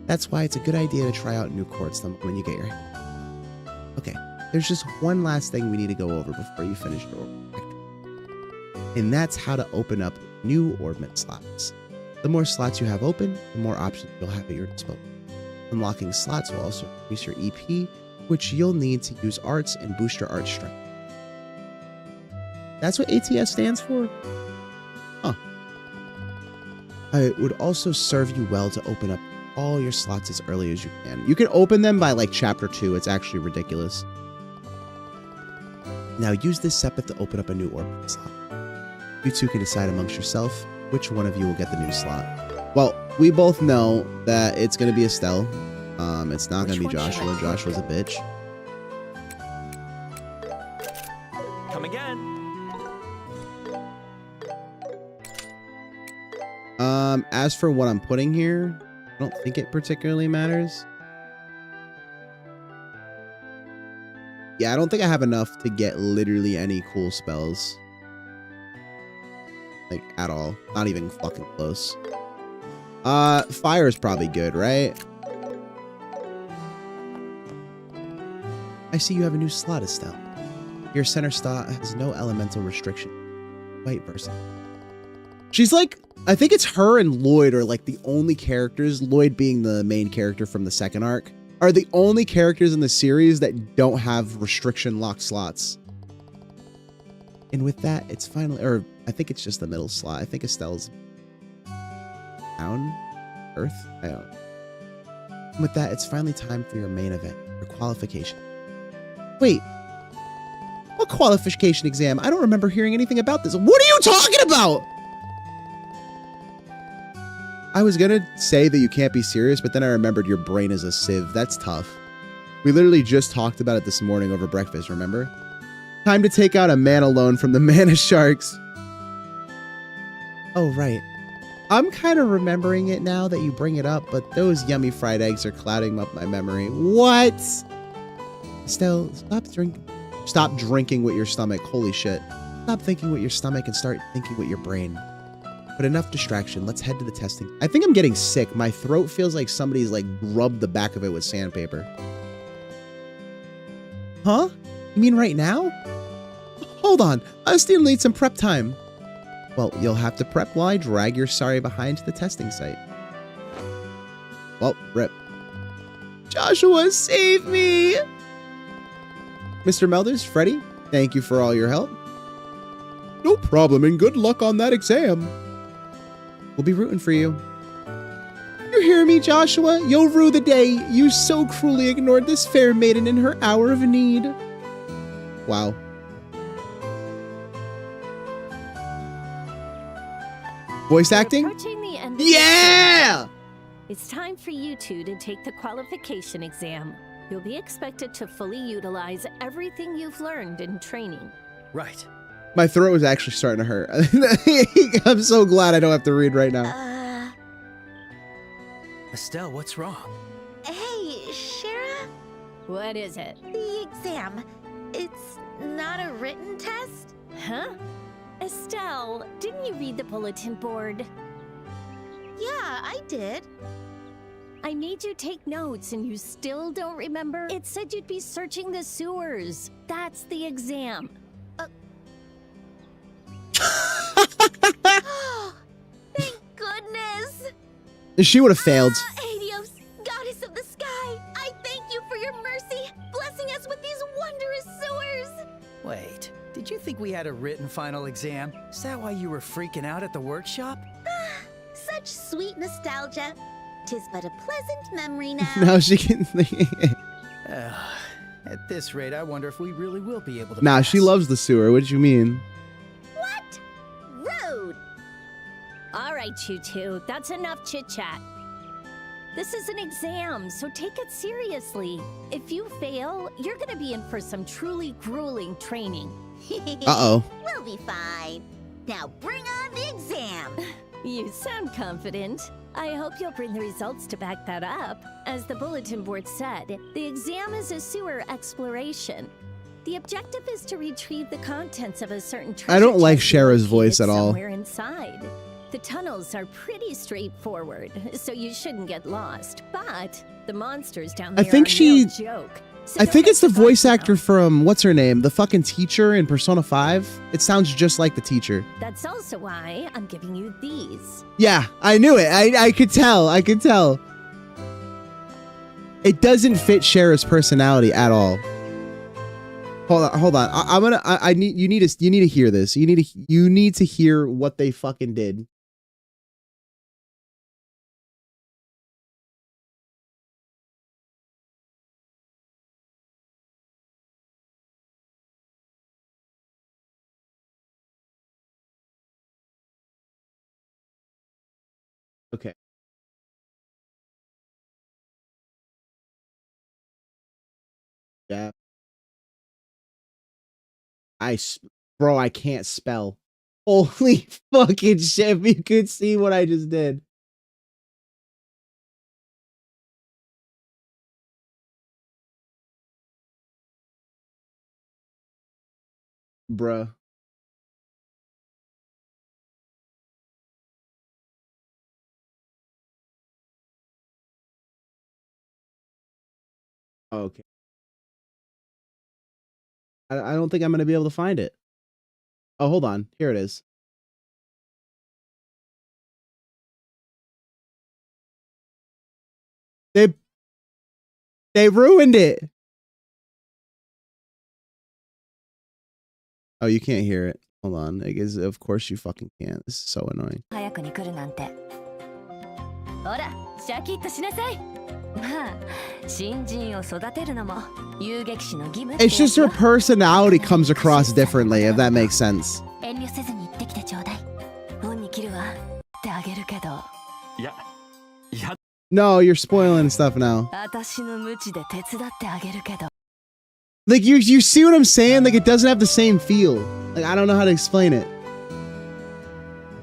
That's why it's a good idea to try out new quartz when you get your hand. Okay, there's just one last thing we need to go over before you finish your orbit. And that's how to open up new orbit slots. The more slots you have open, the more options you'll have at your disposal. Unlocking slots will also increase your EP, which you'll need to use arts and boost your art strength. That's what ATS stands for? Huh. It would also serve you well to open up all your slots as early as you can. You can open them by like chapter 2. It's actually ridiculous. Now use this sepith to open up a new orbit slot. You two can decide amongst yourself which one of you will get the new slot. Well, we both know that it's going to be Estelle. It's not going to be Joshua. Joshua's a bitch. Come again. As for what I'm putting here, I don't think it particularly matters. Yeah, I don't think I have enough to get literally any cool spells. Like, at all. Not even fucking close. Fire is probably good, right? I see you have a new slot, Estelle. Your center slot has no elemental restriction. Quite versatile. She's like, I think it's her and Lloyd are like the only characters, Lloyd being the main character from the second arc, are the only characters in the series that don't have restriction locked slots. And with that, it's finally, or I think it's just the middle slot. I think Estelle's down, Earth, I don't know. And with that, it's finally time for your main event, your qualification. Wait, What qualification exam? I don't remember hearing anything about this. What are you talking about? I was gonna say that you can't be serious, but then I remembered your brain is a sieve. That's tough. We literally just talked about it this morning over breakfast, remember? Time to take out a mana loan from the mana sharks. Oh, right. I'm kind of remembering it now that you bring it up, but those yummy fried eggs are clouding up my memory. What? Estelle, stop drinking with your stomach. Holy shit. Stop thinking with your stomach and start thinking with your brain. But enough distraction. Let's head to the testing. I think I'm getting sick. My throat feels like somebody's like rubbed the back of it with sandpaper. Huh? You mean right now? Hold on. I still need some prep time. Well, you'll have to prep while I drag your sorry behind to the testing site. Well, rip. Joshua, save me! Mr. Melders, Freddy, thank you for all your help. No problem, and good luck on that exam. We'll be rooting for you. You hear me, Joshua? You'll rue the day you so cruelly ignored this fair maiden in her hour of need. Wow. Voice acting? Approaching the end of Yeah! It's time for you two to take the qualification exam. You'll be expected to fully utilize everything you've learned in training. Right. My throat is actually starting to hurt. I'm so glad I don't have to read right now. Estelle, what's wrong? Hey, Shara? What is it? The exam. It's not a written test? Huh? Estelle, didn't you read the bulletin board? Yeah, I did. I made you take notes and you still don't remember? It said you'd be searching the sewers. That's the exam. Thank goodness! She would have failed. Adios, goddess of the sky! I thank you for your mercy, blessing us with these wondrous sewers! Wait, did you think we had a written final exam? Is that why you were freaking out at the workshop? Such sweet nostalgia. 'Tis but a pleasant memory now. Now she can. At this rate, I wonder if we really will be able to Nah, pass. she loves the sewer. What did you mean? What? Rude! All right, you two, that's enough chit-chat. This is an exam, so take it seriously. If you fail, you're gonna be in for some truly grueling training. Uh-oh. We'll be fine. Now bring on the exam. You sound confident. I hope you'll bring the results to back that up. As the bulletin board said, the exam is a sewer exploration. The objective is to retrieve the contents of a certain treasure I don't like chest Shara's voice located at all. Somewhere inside. The tunnels are pretty straightforward, so you shouldn't get lost. But the monsters down there think are she- no joke. So I don't think let it's the your voice guard actor down. from, what's her name? The fucking teacher in Persona 5. It sounds just like the teacher. That's also why I'm giving you these. Yeah, I knew it. I could tell. I could tell. It doesn't fit Shara's personality at all. Hold on. I need you need to hear this. You need to hear what they fucking did. Okay. Yeah. Bro, I can't spell. Holy fucking shit, if you could see what I just did. Bruh. Okay. I don't think I'm going to be able to find it. Oh, hold on. Here it is. They ruined it. Oh, you can't hear it. Hold on. I guess, of course you fucking can't. This is so annoying. 早くに来るなんて。ほら、シャキッとしなさい。It's just her personality comes across differently, if that makes sense. Yeah. No, you're spoiling stuff now. Like you see what I'm saying? Like it doesn't have the same feel. Like I don't know how to explain it.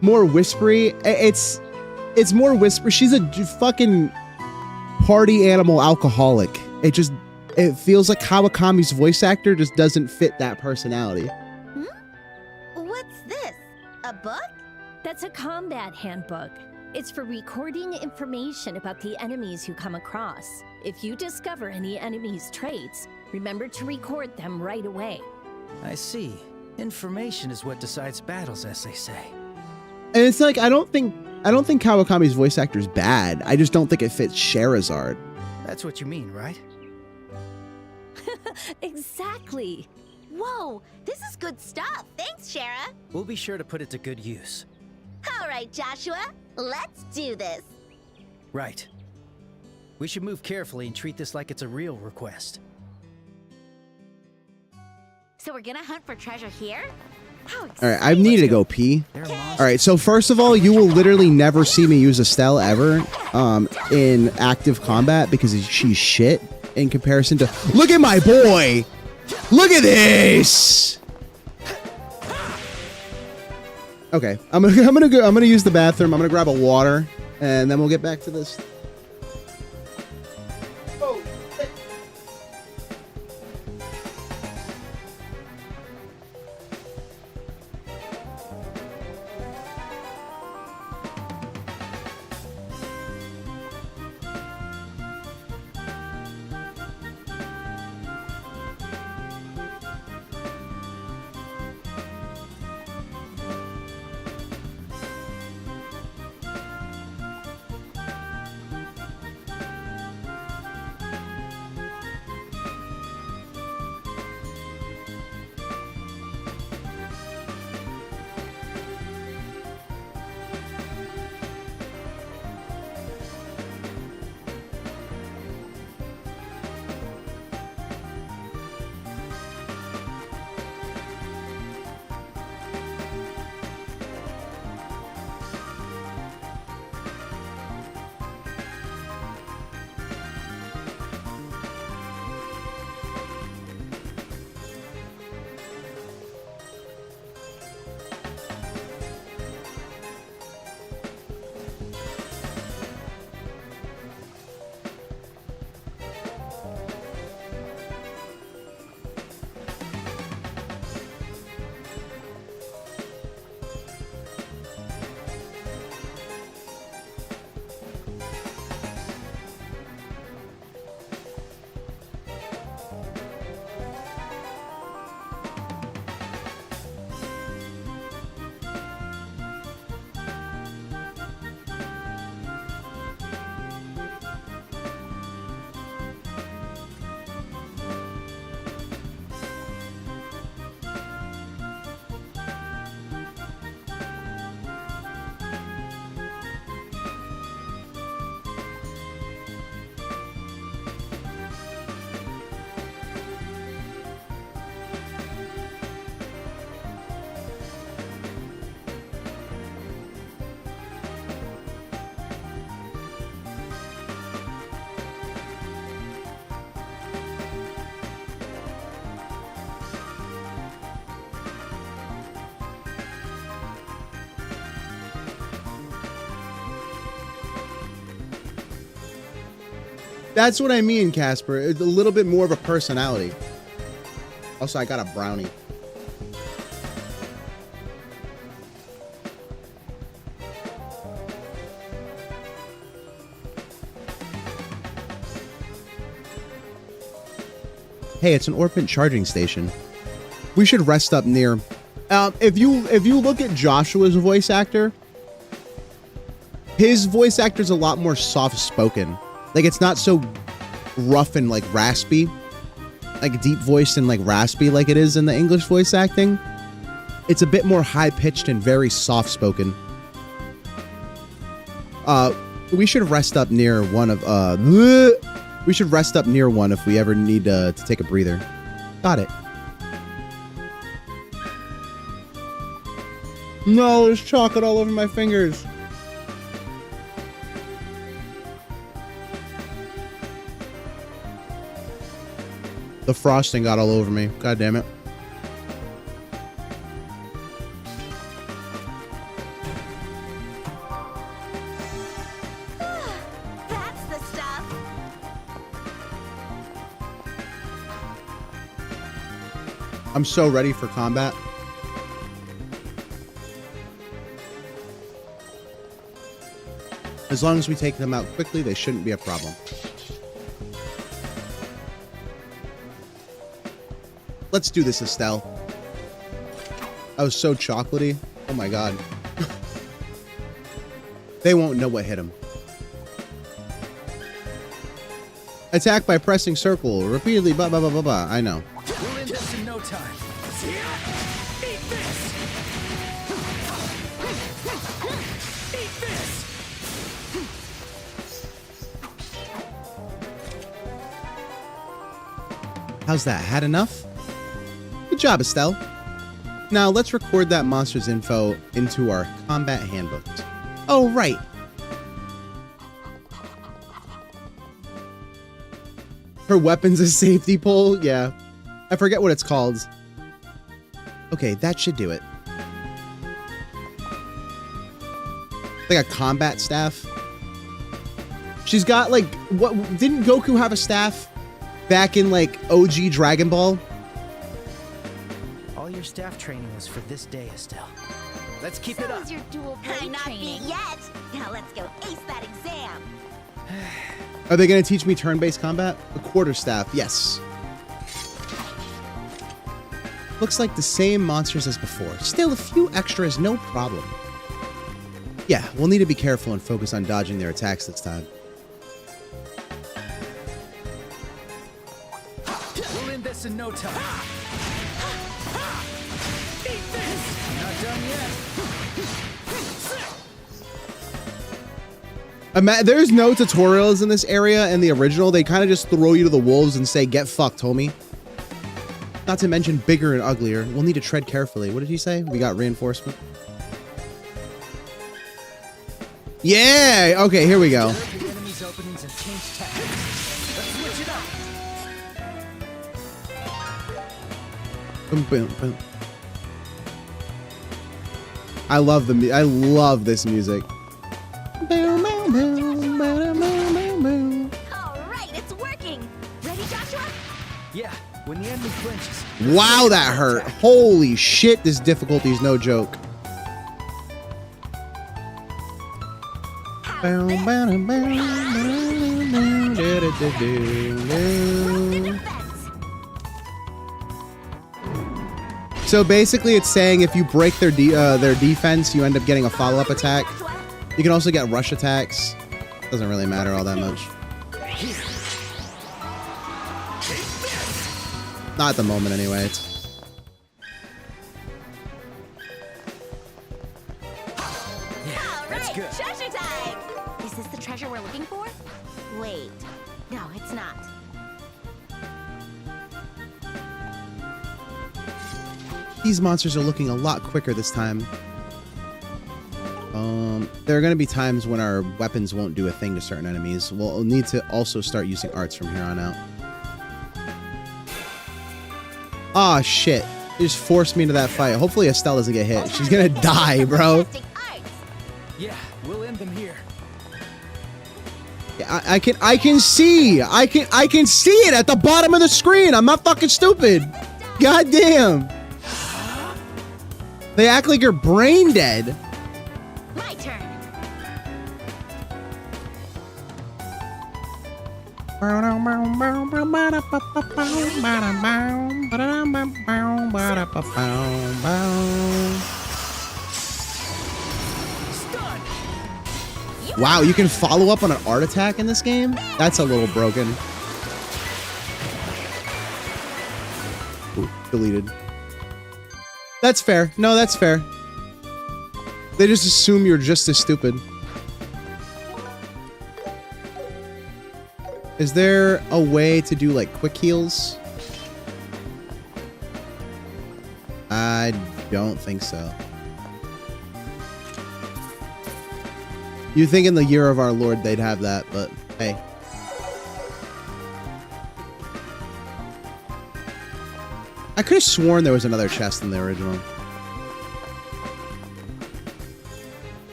More whispery. It's more whispery. She's a fucking party animal alcoholic. It feels like Kawakami's voice actor just doesn't fit that personality. What's this? A book? That's a combat handbook. It's for recording information about the enemies you come across. If you discover any enemy's traits, remember to record them right away. I see. Information is what decides battles, as they say. And it's like I don't think Kawakami's voice actor is bad. I just don't think it fits Sherazard. That's what you mean, right? Exactly. Whoa, this is good stuff. Thanks, Shara. We'll be sure to put it to good use. All right, Joshua, let's do this. Right. We should move carefully and treat this like it's a real request. So we're gonna hunt for treasure here? How All right, I need to go pee. There are All monsters. right, so first of all, you will literally never see me use Estelle ever in active combat because she's shit in comparison to. Look at my boy! Look at this! Okay, I'm gonna use the bathroom. I'm gonna grab a water, and then we'll get back to this. That's what I mean, Casper. It's a little bit more of a personality. Also, I got a brownie. Hey, it's an orphan charging station. We should rest up near. If you look at Joshua's voice actor, his voice actor is a lot more soft-spoken. Like, it's not so rough and, like, raspy. Like, deep-voiced and, like, raspy like it is in the English voice acting. It's a bit more high-pitched and very soft-spoken. We should rest up near one of we should rest up near one if we ever need to take a breather. Got it. No, there's chocolate all over my fingers. The frosting got all over me. God damn it. That's the stuff. I'm so ready for combat. As long as we take them out quickly, they shouldn't be a problem. Let's do this, Estelle. I was so chocolatey. Oh my god. They won't know what hit them. Attack by pressing circle repeatedly. Blah blah blah blah blah. I know. We'll end this in no time. Eat this! Eat this! How's that? Had enough? Good job, Estelle. Now let's record that monster's info into our combat handbooks. Oh, right. Her weapon's a safety pole? Yeah. I forget what it's called. Okay, that should do it. Like a combat staff. She's got like, what? Didn't Goku have a staff back in like OG Dragon Ball? All your staff training was for this day, Estelle. Let's keep it So up. is your dual blade not beat yet. Now let's go ace that exam. Are they going to teach me turn-based combat? A quarterstaff, yes. Looks like the same monsters as before. Still, a few extras, no problem. Yeah, we'll need to be careful and focus on dodging their attacks this time. We'll end this in no time. Eat this! Not done yet. There's no tutorials in this area. In the original, they kind of just throw you to the wolves and say, get fucked, homie. Not to mention bigger and uglier. We'll need to tread carefully. What did he say? We got reinforcement. Yeah! Okay, here we go. The enemy's openings and change tactics. Let's switch it up. Boom, boom, boom. I love this music. Boom, boom, boom, boom, boom, boom. All right, it's working. Ready, Joshua? Yeah, when the enemy flinches. Wow, that hurt. Holy shit, this difficulty is no joke. How's this? Boom, boom, boom, boom, do, do, do, do, do. So basically, it's saying if you break their defense, you end up getting a follow-up attack. You can also get rush attacks. Doesn't really matter all that much. Not at the moment, anyway. All right, good. treasure time. Is this the treasure we're looking for? Wait, no, it's not. These monsters are looking a lot quicker this time. There are going to be times when our weapons won't do a thing to certain enemies. We'll need to also start using arts from here on out. Aw, shit. You just forced me into that fight. Hopefully Estelle doesn't get hit. She's gonna die, bro. Yeah, we'll end them here. Yeah, I can see. I can see it at the bottom of the screen. I'm not fucking stupid. God damn. They act like you're brain dead. My turn. Wow, you can follow up on an art attack in this game? That's a little broken. Ooh, deleted. That's fair. No, that's fair. They just assume you're just as stupid. Is there a way to do like quick heals? I don't think so. You'd think in the year of our Lord they'd have that, but hey. I could have sworn there was another chest in the original.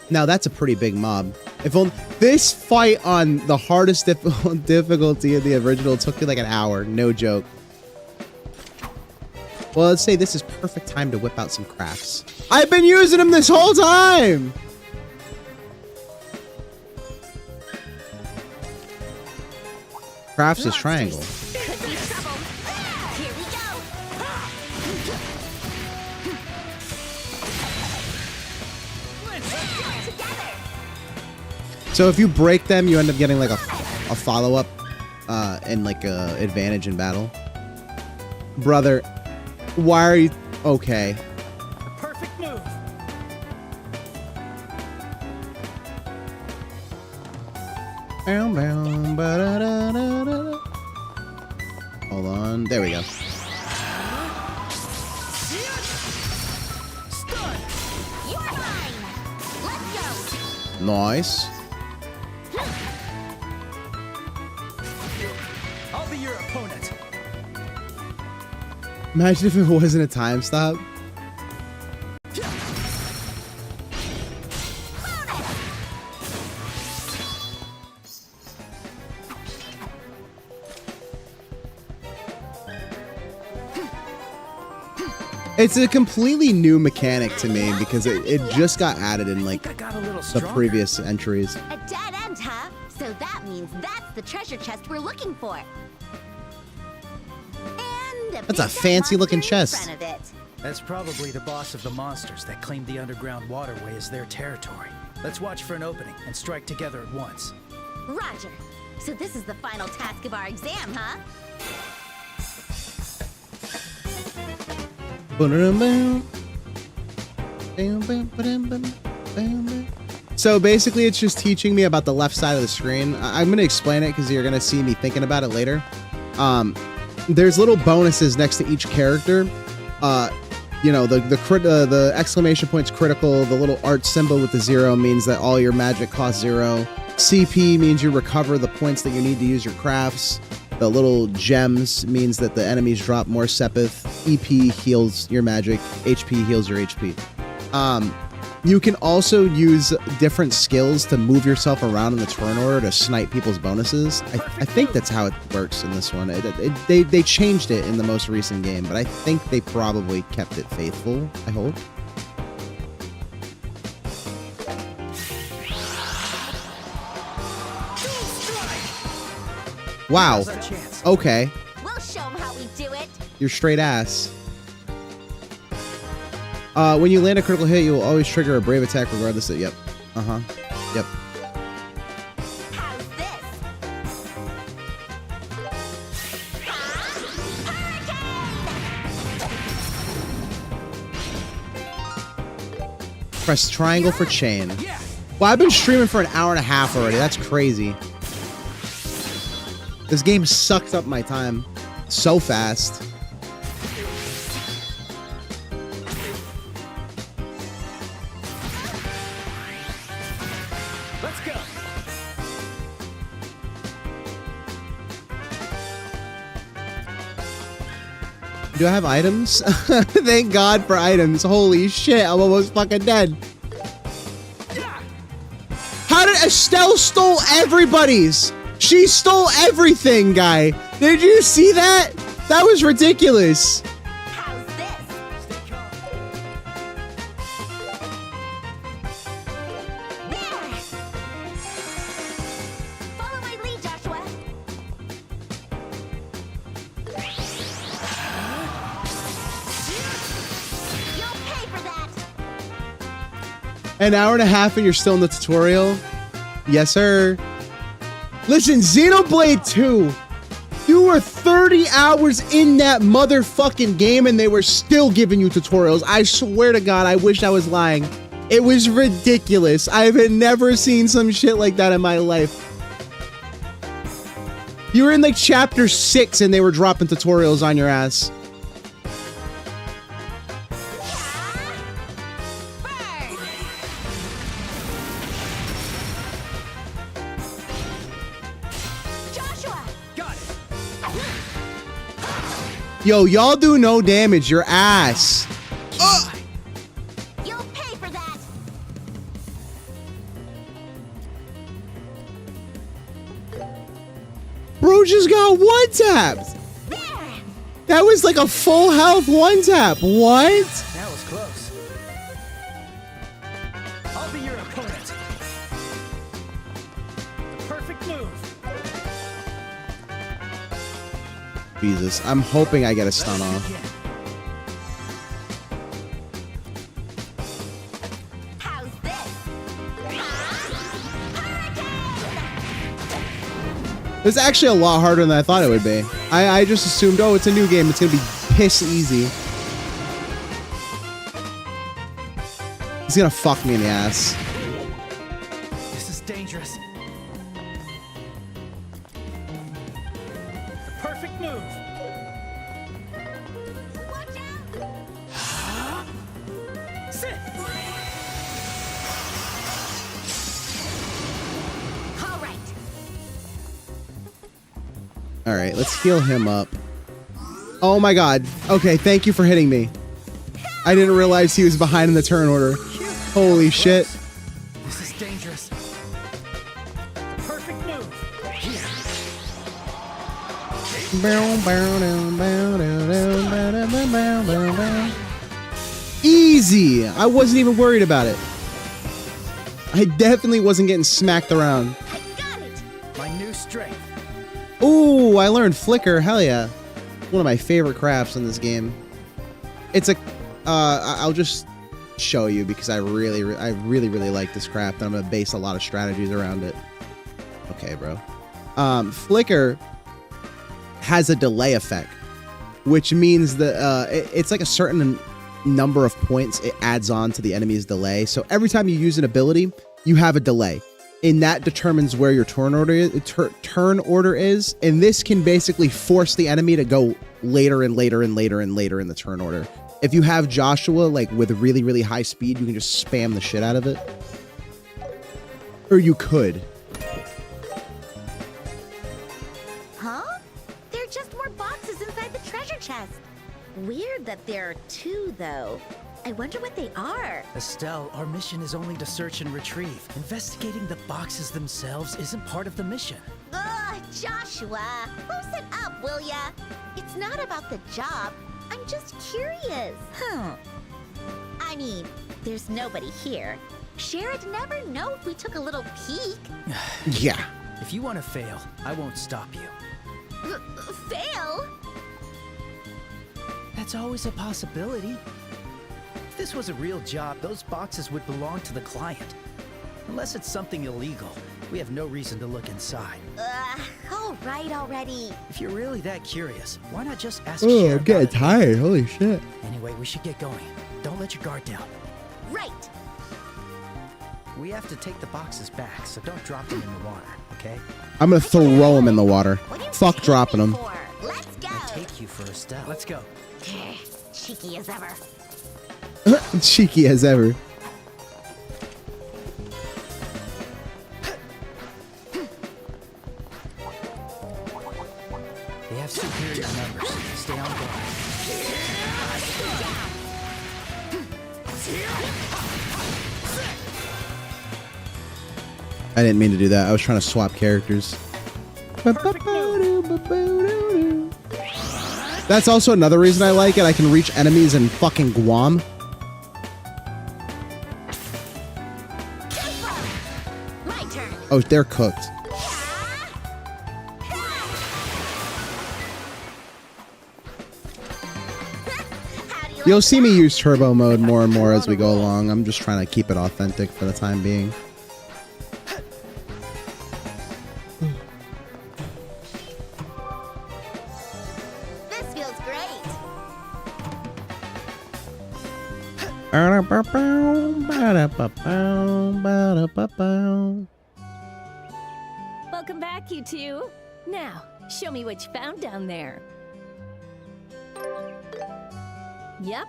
Now that's a pretty big mob. If only this fight on the hardest difficulty in the original took me like an hour, no joke. Well, let's say this is perfect time to whip out some crafts. I've been using them this whole time! Crafts is triangle. Could be trouble. Here we go. Together. So if you break them, you end up getting like a follow-up and like a advantage in battle. Brother, why are you... Okay. Perfect move. Hold on. There we go. You're mine. Let's go. Nice. I'll be your opponent. Imagine if it wasn't a time stop. It's a completely new mechanic to me because it just got added in like I got a little the stronger. previous entries. A dead end, huh? So that means that's the treasure chest we're looking for. And That's a big fancy looking monster in chest. front of it. That's probably the boss of the monsters that claimed the underground waterway as their territory. Let's watch for an opening and strike together at once. Roger. So this is the final task of our exam, huh? So basically it's just teaching me about the left side of the screen. I'm going to explain it because you're going to see me thinking about it later. There's little bonuses next to each character. You know, the exclamation point's critical. The little art symbol with the 0 means that all your magic costs 0. CP means you recover the points that you need to use your crafts. The little gems means that the enemies drop more Sepith. EP heals your magic. HP heals your HP. You can also use different skills to move yourself around in the turn order to snipe people's bonuses. I think that's how it works in this one. They changed it in the most recent game, but I think they probably kept it faithful, I hope. Wow. Now's our chance. Okay. We'll show them how we do it. You're straight ass. When you land a critical hit, you will always trigger a brave attack regardless of... Yep. Uh-huh. Yep. How's this? Hurricane! Press triangle for chain. Yeah. Well, I've been streaming for an hour and a half already. That's crazy. This game sucked up my time so fast. Let's go. Do I have items? Thank God for items. Holy shit, I'm almost fucking dead. How did Estelle stole everybody's? She stole everything, guy. Did you see that? That was ridiculous. How's this? Stay calm. There! Follow my lead, Joshua. You'll pay for that. An hour and a half and you're still in the tutorial? Yes, sir. Listen, Xenoblade 2. You were 30 hours in that motherfucking game and they were still giving you tutorials. I swear to God, I wish I was lying. It was ridiculous. I've never seen some shit like that in my life. You were in like chapter 6 and they were dropping tutorials on your ass. Joshua! Got it. Yo, y'all do no damage. Your ass. You'll pay for that! Bro just got one tapped. There! That was like a full health one tap. What? That was close. I'll be your opponent. The perfect move. Jesus, I'm hoping I get a stun off. Again. How's this? Hurricane! It's actually a lot harder than I thought it would be. I just assumed, oh, it's a new game. It's going to be piss easy. He's going to fuck me in the ass. This is dangerous. The perfect move. Watch out! Sit. All right. All right, let's heal him up. Oh my god. Okay, thank you for hitting me. I didn't realize he was behind in the turn order. Holy shit. This is dangerous. The perfect move. Easy. I wasn't even worried about it. I definitely wasn't getting smacked around. I got it! My new strength. Ooh, I learned Flicker. Hell yeah. One of my favorite crafts in this game. It's a... I'll just show you because I really like this craft. I'm going to base a lot of strategies around it. Okay, bro. Flicker has a delay effect, which means that it's like a certain number of points it adds on to the enemy's delay. So every time you use an ability, you have a delay. And that determines where your turn order is. And this can basically force the enemy to go later and later and later and later in the turn order. If you have Joshua like with really high speed, you can just spam the shit out of it. Or you could. Huh? There are just more boxes inside the treasure chest. Weird that there are two, though. I wonder what they are. Estelle, our mission is only to search and retrieve. Investigating the boxes themselves isn't part of the mission. Ugh, Joshua, loosen up, will ya? It's not about the job. I'm just curious. I mean, there's nobody here. Shera'd never know if we took a little peek. Yeah. If you want to fail, I won't stop you. Fail? That's always a possibility. If this was a real job, those boxes would belong to the client. Unless it's something illegal, we have no reason to look inside. All right already. If you're really that curious, why not just ask Oh, Shara I'm getting about it? tired. Holy shit. Anyway, we should get going. Don't let your guard down. Right. We have to take the boxes back, so don't drop them in the water, okay? I'm gonna throw him in the water. What do you Fuck take dropping me him. for? Let's go. I'll take you for Estelle. Let's go. Cheeky as ever. Cheeky as ever. They have superior numbers. Stay on guard. I didn't mean to do that. I was trying to swap characters. That's also another reason I like it. I can reach enemies in fucking Guam. My turn. Oh, they're cooked. How do you You'll like see that? me use turbo mode more and more as we go along. I'm just trying to keep it authentic for the time being. This feels great. Welcome back, you two. Now, Show me what you found down there. Yep,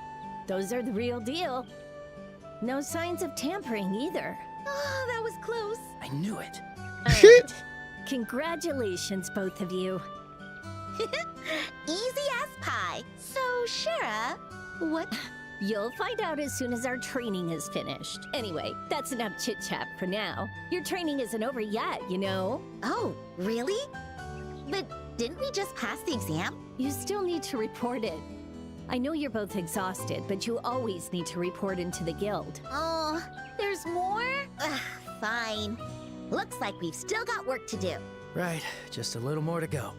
those are the real deal. No signs of tampering either. Oh, that was close. I knew it. All right. Congratulations, both of you. Easy as pie. So, Shara, what? You'll find out as soon as our training is finished. Anyway, that's enough chit-chat for now. Your training isn't over yet, you know? Oh, really? But didn't we just pass the exam? You still need to report it. I know you're both exhausted, but you always need to report into the guild. Oh, there's more? Ugh, fine. Looks like we've still got work to do. Right, just a little more to go.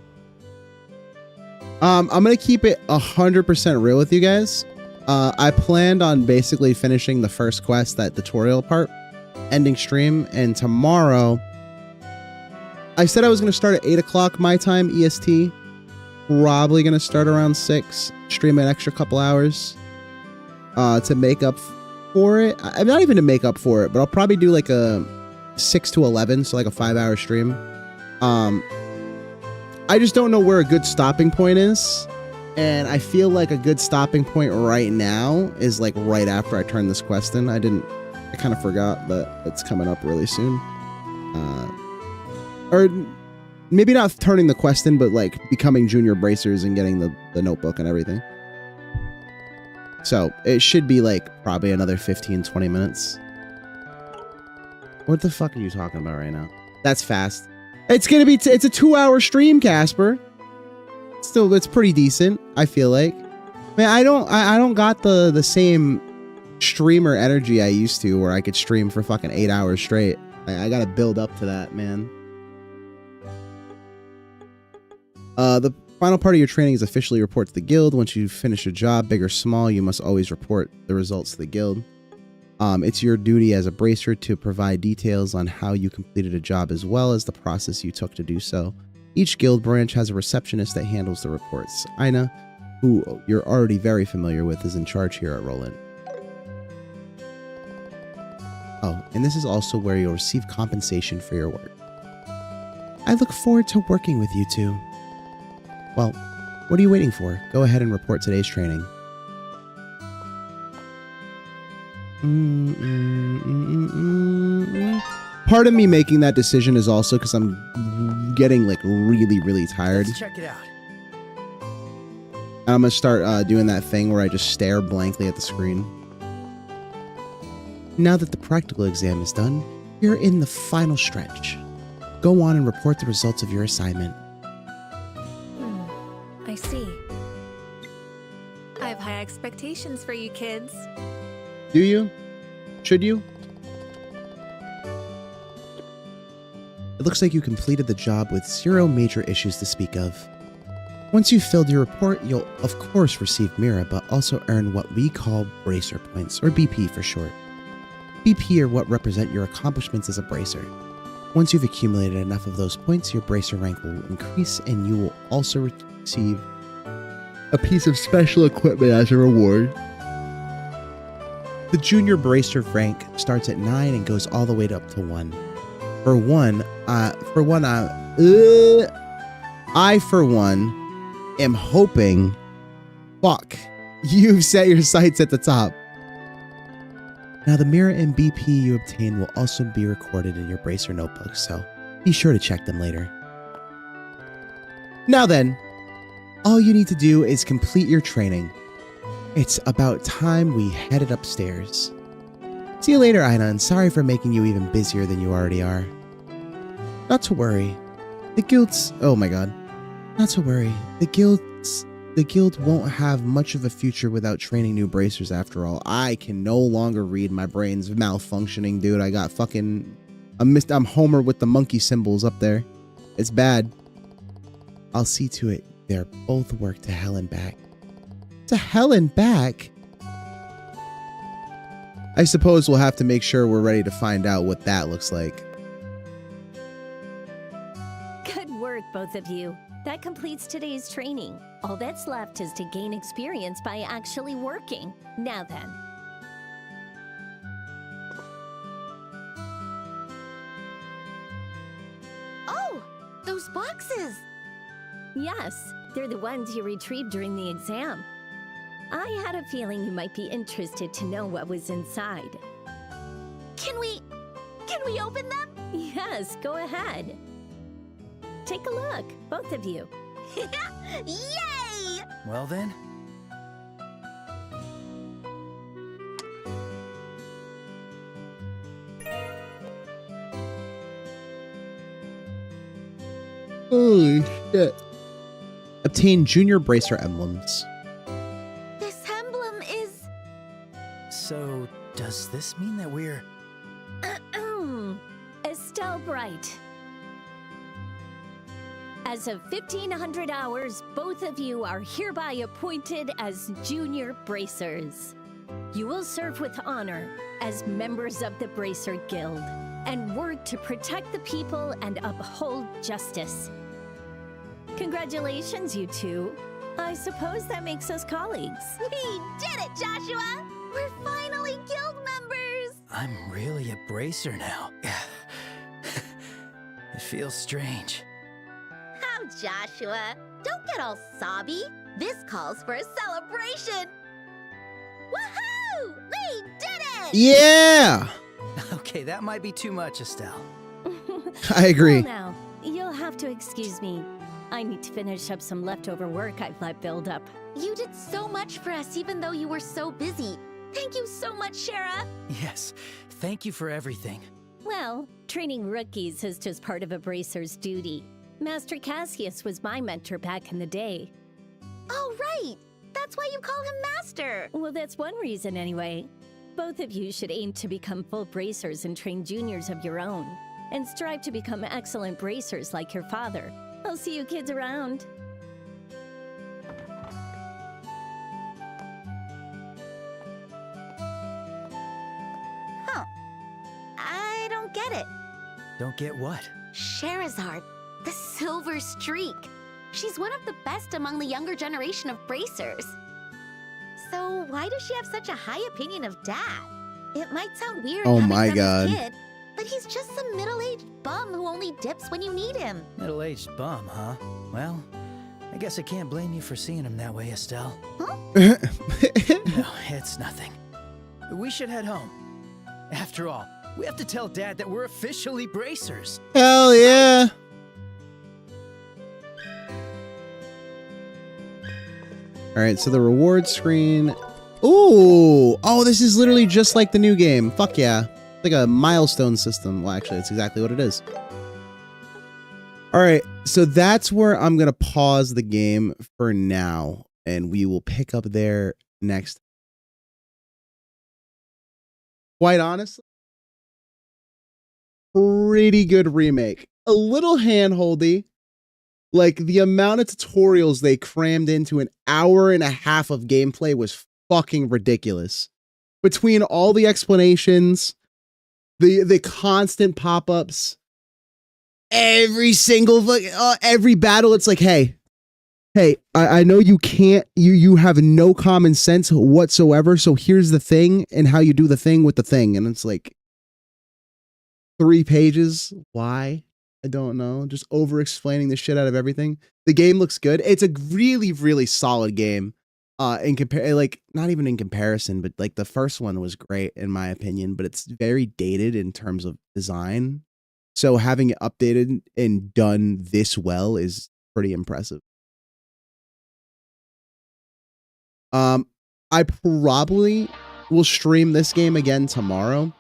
I'm gonna keep it 100% real with you guys. I planned on basically finishing the first quest, that tutorial part, ending stream, and tomorrow I said I was gonna start at 8 o'clock my time, EST. Probably gonna start around 6, stream an extra couple hours to make up for it. I'm not even to make up for it, but I'll probably do like a 6 to 11, so like a 5-hour stream. I just don't know where a good stopping point is, and I feel like a good stopping point right now is like right after I turn this quest in. I kind of forgot, but it's coming up really soon. Or maybe not turning the quest in, but like becoming junior bracers and getting the notebook and everything. So it should be like probably another 15-20 minutes. What the fuck are you talking about right now? That's fast. It's gonna be it's a 2-hour stream, Casper. Still, it's pretty decent, I feel like. Man, I don't got the same streamer energy I used to, where I could stream for fucking 8 hours straight. I gotta build up to that, man. The final part of your training is officially report to the guild. Once you finish a job, big or small, you must always report the results to the guild. It's your duty as a bracer to provide details on how you completed a job as well as the process you took to do so. Each guild branch has a receptionist that handles the reports. Ina, who you're already very familiar with, is in charge here at Roland. Oh, and this is also where you'll receive compensation for your work. I look forward to working with you two. Well, what are you waiting for? Go ahead and report today's training. Part of me making that decision is also because I'm getting like really tired. Let's check it out. And I'm gonna start doing that thing where I just stare blankly at the screen. Now that the practical exam is done, you're in the final stretch. Go on and report the results of your assignment. I see. I have high expectations for you kids. Do you? Should you? It looks like you completed the job with 0 major issues to speak of. Once you've filled your report, you'll of course receive Mira, but also earn what we call Bracer Points, or BP for short. BP are what represent your accomplishments as a Bracer. Once you've accumulated enough of those points, your Bracer rank will increase, and you will also receive a piece of special equipment as a reward. The junior bracer rank starts at 9 and goes all the way up to 1. I for one am hoping, fuck, you've set your sights at the top. Now the Mira and BP you obtain will also be recorded in your bracer notebook, so be sure to check them later. Now then, all you need to do is complete your training. It's about time we headed upstairs. See you later, Ina, and sorry for making you even busier than you already are. Not to worry. The guild's... Oh my god. Not to worry. The guild won't have much of a future without training new bracers after all. I can no longer read. My brain's malfunctioning, dude. I got fucking... I'm Homer with the monkey symbols up there. It's bad. I'll see to it they're both work to hell and back. To hell and back? I suppose we'll have to make sure we're ready to find out what that looks like. Good work, both of you. That completes today's training. All that's left is to gain experience by actually working. Now then. Oh, those boxes. Yes, they're the ones you retrieved during the exam. I had a feeling you might be interested to know what was inside. Can we open them? Yes, go ahead. Take a look, both of you. Yay! Well then, Holy shit. Obtain junior bracer emblems. This emblem is... so does this mean that we're... Estelle Bright. As of 1500 hours, both of you are hereby appointed as junior bracers. You will serve with honor as members of the Bracer Guild and work to protect the people and uphold justice. Congratulations, you two. I suppose that makes us colleagues. We did it, Joshua! We're finally guild members! I'm really a bracer now. It feels strange. How, Joshua? Don't get all sobby. This calls for a celebration. Woohoo! We did it! Yeah! Okay, that might be too much, Estelle. I agree. Well, now, you'll have to excuse me. I need to finish up some leftover work I've let build up. You did so much for us even though you were so busy. Thank you so much, Shara. Yes, thank you for everything. Well, training rookies is just part of a bracer's duty. Master Cassius was my mentor back in the day. Oh, right. That's why you call him Master. Well, that's one reason anyway. Both of you should aim to become full bracers and train juniors of your own, and strive to become excellent bracers like your father. I'll see you kids around. Huh. I don't get it. Don't get what? Sherazard, the Silver Streak. She's one of the best among the younger generation of bracers. So why does she have such a high opinion of Dad? It might sound weird Oh coming my from God. his kid, but he's just some middle-aged bum who only dips when you need him. Middle-aged bum, huh? Well, I guess I can't blame you for seeing him that way, Estelle. Huh? No, it's nothing. We should head home. After all, we have to tell Dad that we're officially bracers. Hell yeah. All right, so the reward screen. Ooh. Oh, this is literally just like the new game. Fuck yeah. It's like a milestone system. Well, actually, that's exactly what it is. All right, so that's where I'm going to pause the game for now, and we will pick up there next. Quite honestly, pretty good remake. A little handholdy. Like, the amount of tutorials they crammed into an hour and a half of gameplay was fucking ridiculous. Between all the explanations, the constant pop-ups, every single every battle, it's like, hey, I know you can't, you have no common sense whatsoever, so here's the thing and how you do the thing with the thing. And it's like 3 pages. Why? I don't know. Just over explaining the shit out of everything. The game looks good. It's a really, really solid game. Not even in comparison, but like the first one was great in my opinion, but it's very dated in terms of design. So having it updated and done this well is pretty impressive. I probably will stream this game again tomorrow.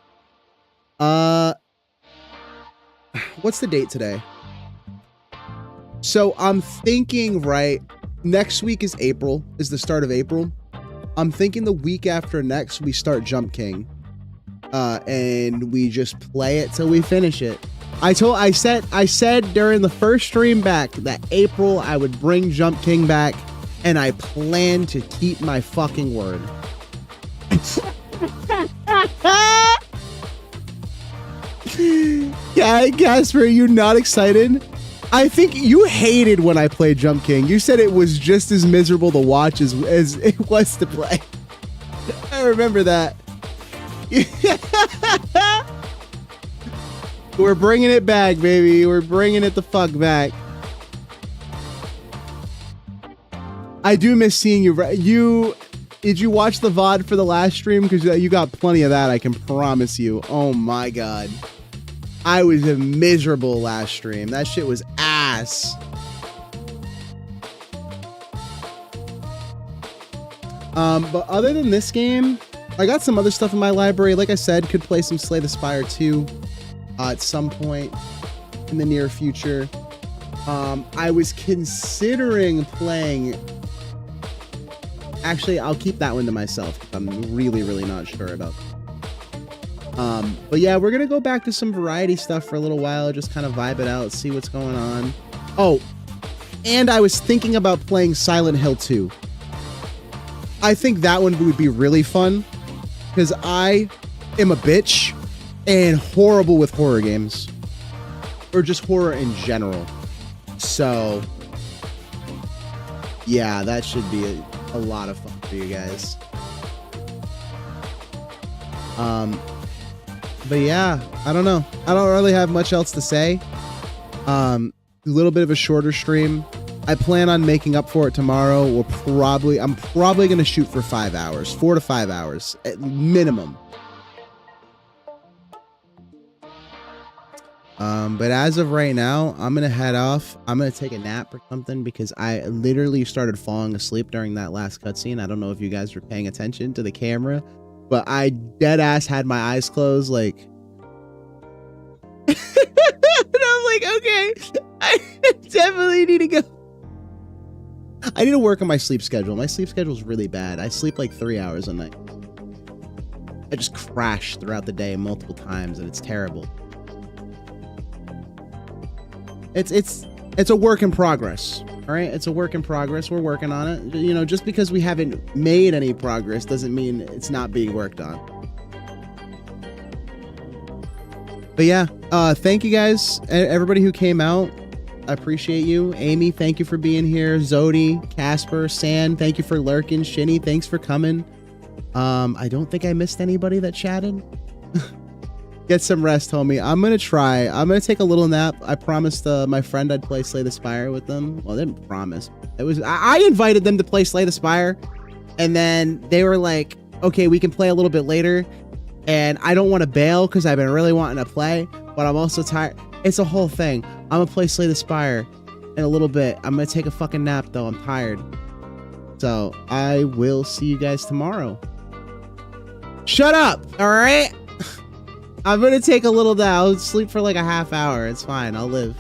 What's the date today? So I'm thinking, right, next week is April, is the start of April. I'm thinking the week after next we start Jump King. And we just play it till we finish it. I said during the first stream back that April I would bring Jump King back, and I plan to keep my fucking word. Yeah, Casper, are you not excited? I think you hated when I played Jump King. You said it was just as miserable to watch as it was to play. I remember that. We're bringing it back, baby. We're bringing it the fuck back. I do miss seeing you. Did you watch the VOD for the last stream? Because you got plenty of that, I can promise you. Oh my god. I was miserable last stream. That shit was ass. But other than this game, I got some other stuff in my library. Like I said, could play some Slay the Spire 2 at some point in the near future. I was considering playing... Actually, I'll keep that one to myself. I'm really, really not sure about it. But yeah, we're going to go back to some variety stuff for a little while. Just kind of vibe it out, see what's going on. Oh, and I was thinking about playing Silent Hill 2. I think that one would be really fun. Because I am a bitch and horrible with horror games. Or just horror in general. So, yeah, that should be a lot of fun for you guys. But yeah, I don't know. I don't really have much else to say. A little bit of a shorter stream. I plan on making up for it tomorrow. I'm probably going to shoot for 5 hours, 4 to 5 hours at minimum. But as of right now, I'm going to head off. I'm going to take a nap or something because I literally started falling asleep during that last cutscene. I don't know if you guys were paying attention to the camera, but I dead ass had my eyes closed like... and I'm like, okay, I definitely need to go. I need to work on my sleep schedule. My sleep schedule is really bad. I sleep like 3 hours a night. I just crash throughout the day multiple times and it's terrible. It's a work in progress. All right, it's a work in progress. We're working on it. You know, just because we haven't made any progress doesn't mean it's not being worked on. But yeah, thank you guys, everybody who came out. I appreciate you. Amy, thank you for being here. Zodi, Casper, San, thank you for lurking. Shinny, thanks for coming. I don't think I missed anybody that chatted. Get some rest, homie. I'm gonna try. I'm gonna take a little nap. I promised my friend I'd play Slay the Spire with them. Well, I didn't promise. It was I invited them to play Slay the Spire, and then they were like, "Okay, we can play a little bit later." And I don't want to bail because I've been really wanting to play, but I'm also tired. It's a whole thing. I'm gonna play Slay the Spire in a little bit. I'm gonna take a fucking nap though. I'm tired. So I will see you guys tomorrow. Shut up. All right. I'm gonna take a little nap. I'll sleep for like a half hour. It's fine. I'll live.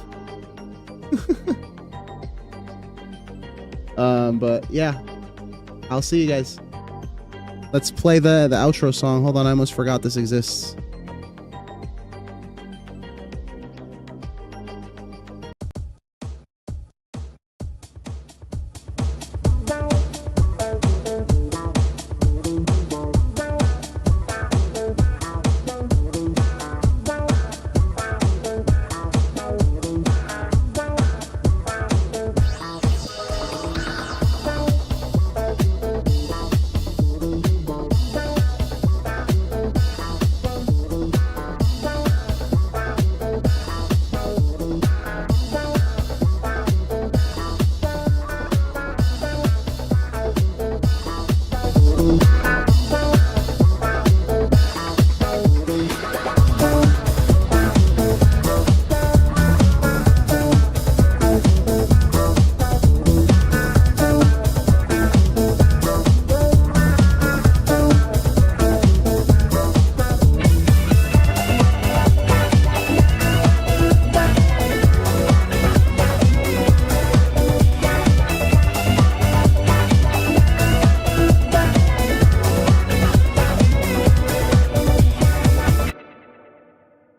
But yeah, I'll see you guys. Let's play the outro song. Hold on, I almost forgot this exists.